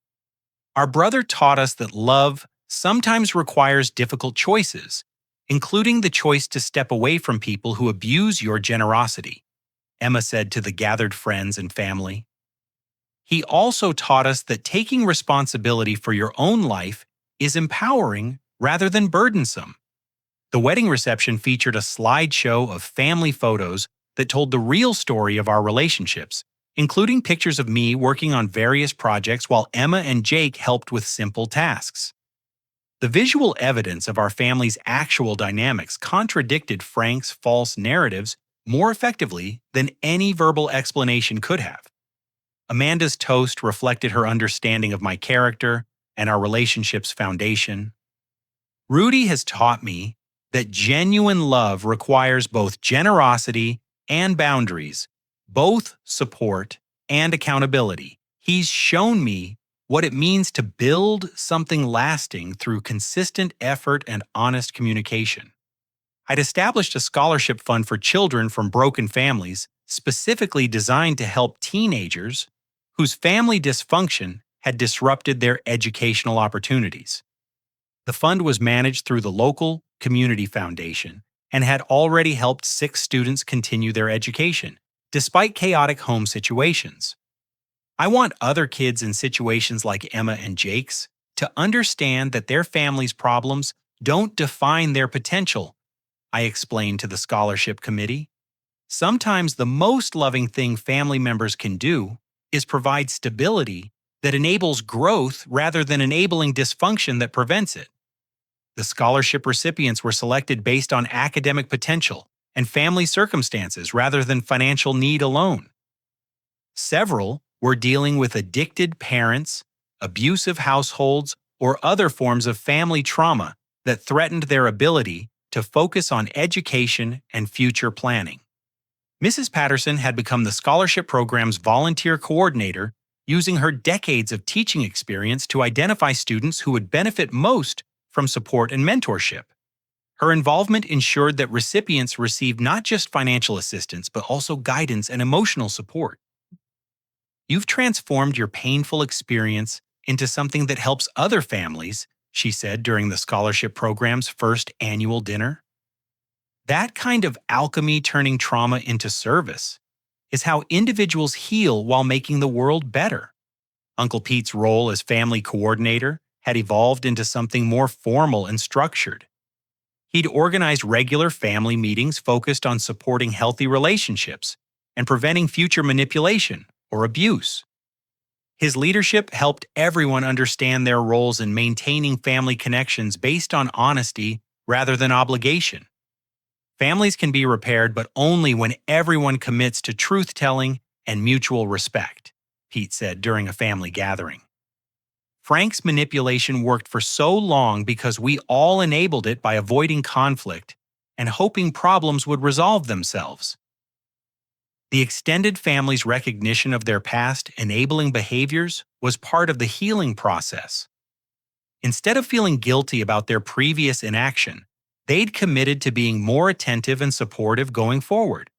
Our brother taught us that love sometimes requires difficult choices, including the choice to step away from people who abuse your generosity, Emma said to the gathered friends and family. He also taught us that taking responsibility for your own life is empowering rather than burdensome. The wedding reception featured a slideshow of family photos that told the real story of our relationships, including pictures of me working on various projects while Emma and Jake helped with simple tasks. The visual evidence of our family's actual dynamics contradicted Frank's false narratives more effectively than any verbal explanation could have. Amanda's toast reflected her understanding of my character and our relationship's foundation. Rudy has taught me that genuine love requires both generosity and boundaries, both support and accountability. He's shown me what it means to build something lasting through consistent effort and honest communication. I'd established a scholarship fund for children from broken families, specifically designed to help teenagers whose family dysfunction had disrupted their educational opportunities. The fund was managed through the local community foundation and had already helped 6 students continue their education, despite chaotic home situations. I want other kids in situations like Emma and Jake's to understand that their family's problems don't define their potential, I explained to the scholarship committee. Sometimes the most loving thing family members can do is provide stability that enables growth rather than enabling dysfunction that prevents it. The scholarship recipients were selected based on academic potential and family circumstances rather than financial need alone. Several were dealing with addicted parents, abusive households, or other forms of family trauma that threatened their ability to focus on education and future planning. Mrs. Patterson had become the scholarship program's volunteer coordinator, using her decades of teaching experience to identify students who would benefit most from support and mentorship. Her involvement ensured that recipients received not just financial assistance, but also guidance and emotional support. You've transformed your painful experience into something that helps other families, she said during the scholarship program's first annual dinner. That kind of alchemy turning trauma into service is how individuals heal while making the world better. Uncle Pete's role as family coordinator had evolved into something more formal and structured. He'd organized regular family meetings focused on supporting healthy relationships and preventing future manipulation or abuse. His leadership helped everyone understand their roles in maintaining family connections based on honesty rather than obligation. Families can be repaired, but only when everyone commits to truth-telling and mutual respect, Pete said during a family gathering. Frank's manipulation worked for so long because we all enabled it by avoiding conflict and hoping problems would resolve themselves. The extended family's recognition of their past enabling behaviors was part of the healing process. Instead of feeling guilty about their previous inaction, they'd committed to being more attentive and supportive going forward.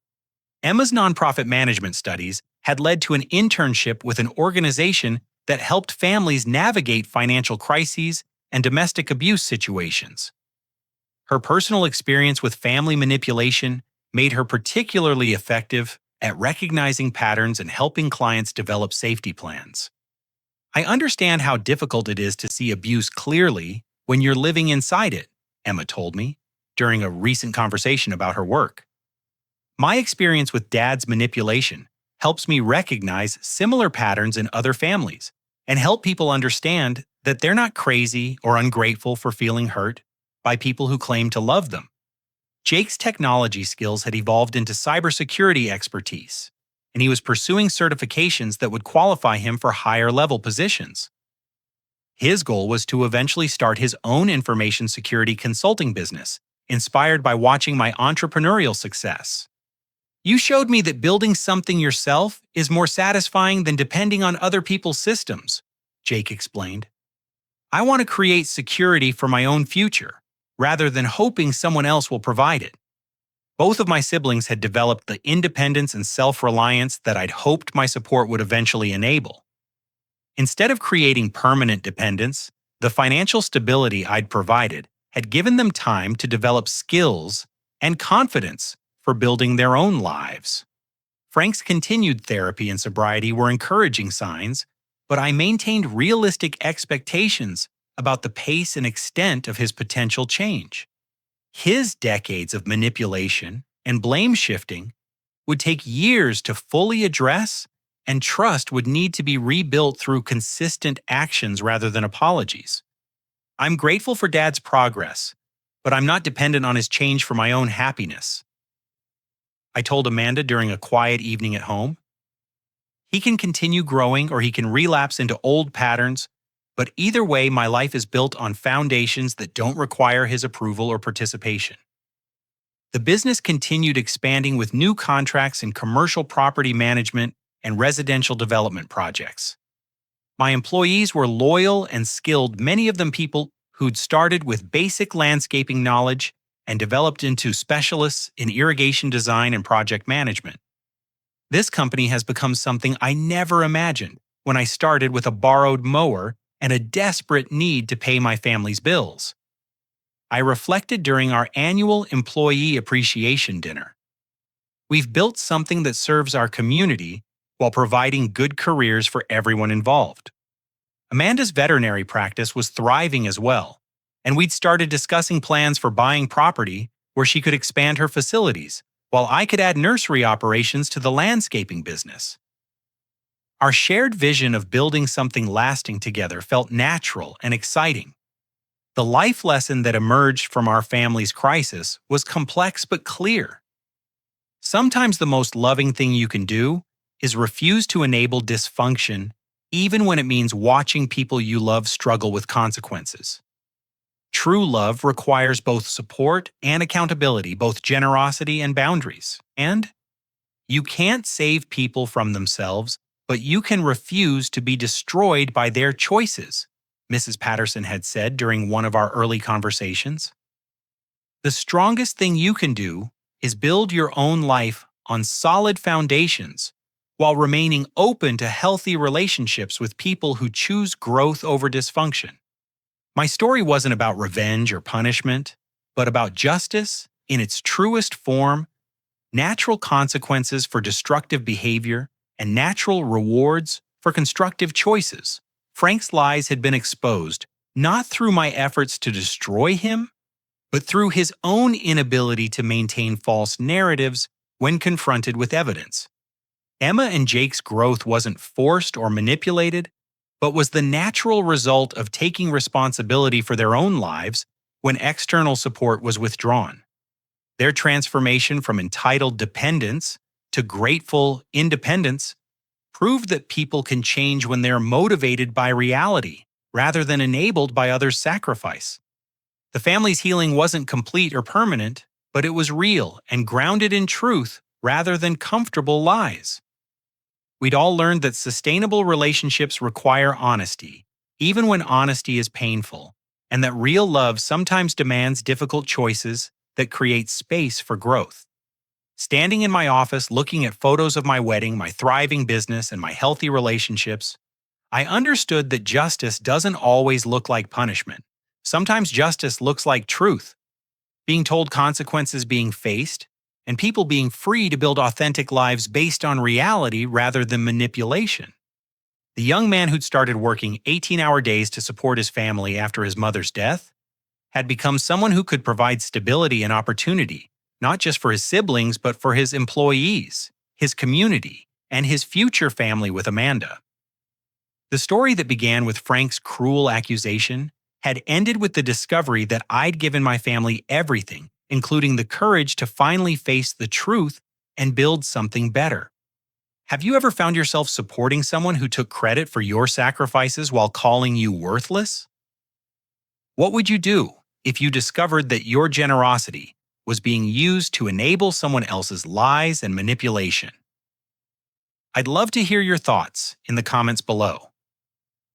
Emma's nonprofit management studies had led to an internship with an organization that helped families navigate financial crises and domestic abuse situations. Her personal experience with family manipulation made her particularly effective at recognizing patterns and helping clients develop safety plans. I understand how difficult it is to see abuse clearly when you're living inside it, Emma told me during a recent conversation about her work. My experience with Dad's manipulation helps me recognize similar patterns in other families and help people understand that they're not crazy or ungrateful for feeling hurt by people who claim to love them. Jake's technology skills had evolved into cybersecurity expertise, and he was pursuing certifications that would qualify him for higher-level positions. His goal was to eventually start his own information security consulting business, inspired by watching my entrepreneurial success. You showed me that building something yourself is more satisfying than depending on other people's systems, Jake explained. I want to create security for my own future, rather than hoping someone else will provide it. Both of my siblings had developed the independence and self-reliance that I'd hoped my support would eventually enable. Instead of creating permanent dependence, the financial stability I'd provided had given them time to develop skills and confidence for building their own lives. Frank's continued therapy and sobriety were encouraging signs, but I maintained realistic expectations about the pace and extent of his potential change. His decades of manipulation and blame shifting would take years to fully address, and trust would need to be rebuilt through consistent actions rather than apologies. I'm grateful for Dad's progress, but I'm not dependent on his change for my own happiness. I told Amanda during a quiet evening at home. He can continue growing or he can relapse into old patterns, but either way, my life is built on foundations that don't require his approval or participation. The business continued expanding with new contracts in commercial property management and residential development projects. My employees were loyal and skilled, many of them people who'd started with basic landscaping knowledge and developed into specialists in irrigation design and project management. This company has become something I never imagined when I started with a borrowed mower and a desperate need to pay my family's bills. I reflected during our annual employee appreciation dinner. We've built something that serves our community while providing good careers for everyone involved. Amanda's veterinary practice was thriving as well, and we'd started discussing plans for buying property where she could expand her facilities, while I could add nursery operations to the landscaping business. Our shared vision of building something lasting together felt natural and exciting. The life lesson that emerged from our family's crisis was complex but clear. Sometimes the most loving thing you can do is refuse to enable dysfunction, even when it means watching people you love struggle with consequences. True love requires both support and accountability, both generosity and boundaries. And you can't save people from themselves, but you can refuse to be destroyed by their choices, Mrs. Patterson had said during one of our early conversations. The strongest thing you can do is build your own life on solid foundations while remaining open to healthy relationships with people who choose growth over dysfunction. My story wasn't about revenge or punishment, but about justice in its truest form, natural consequences for destructive behavior, and natural rewards for constructive choices. Frank's lies had been exposed, not through my efforts to destroy him, but through his own inability to maintain false narratives when confronted with evidence. Emma and Jake's growth wasn't forced or manipulated, but was the natural result of taking responsibility for their own lives when external support was withdrawn. Their transformation from entitled dependence to grateful independence proved that people can change when they're motivated by reality rather than enabled by others' sacrifice. The family's healing wasn't complete or permanent, but it was real and grounded in truth rather than comfortable lies. We'd all learned that sustainable relationships require honesty, even when honesty is painful, and that real love sometimes demands difficult choices that create space for growth. Standing in my office looking at photos of my wedding, my thriving business, and my healthy relationships, I understood that justice doesn't always look like punishment. Sometimes justice looks like truth, being told consequences being faced, and people being free to build authentic lives based on reality rather than manipulation. The young man who'd started working 18-hour days to support his family after his mother's death had become someone who could provide stability and opportunity, not just for his siblings, but for his employees, his community, and his future family with Amanda. The story that began with Frank's cruel accusation had ended with the discovery that I'd given my family everything, including the courage to finally face the truth and build something better. Have you ever found yourself supporting someone who took credit for your sacrifices while calling you worthless? What would you do if you discovered that your generosity was being used to enable someone else's lies and manipulation? I'd love to hear your thoughts in the comments below.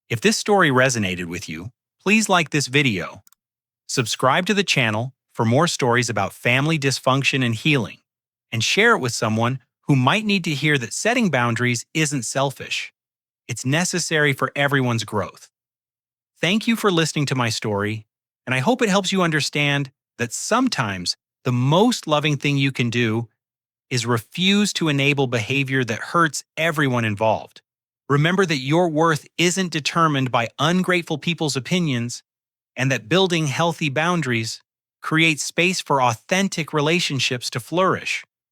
If this story resonated with you, please like this video. Subscribe to the channel for more stories about family dysfunction and healing, and share it with someone who might need to hear that setting boundaries isn't selfish. It's necessary for everyone's growth. Thank you for listening to my story, and I hope it helps you understand that sometimes the most loving thing you can do is refuse to enable behavior that hurts everyone involved. Remember that your worth isn't determined by ungrateful people's opinions, and that building healthy boundaries creates space for authentic relationships to flourish.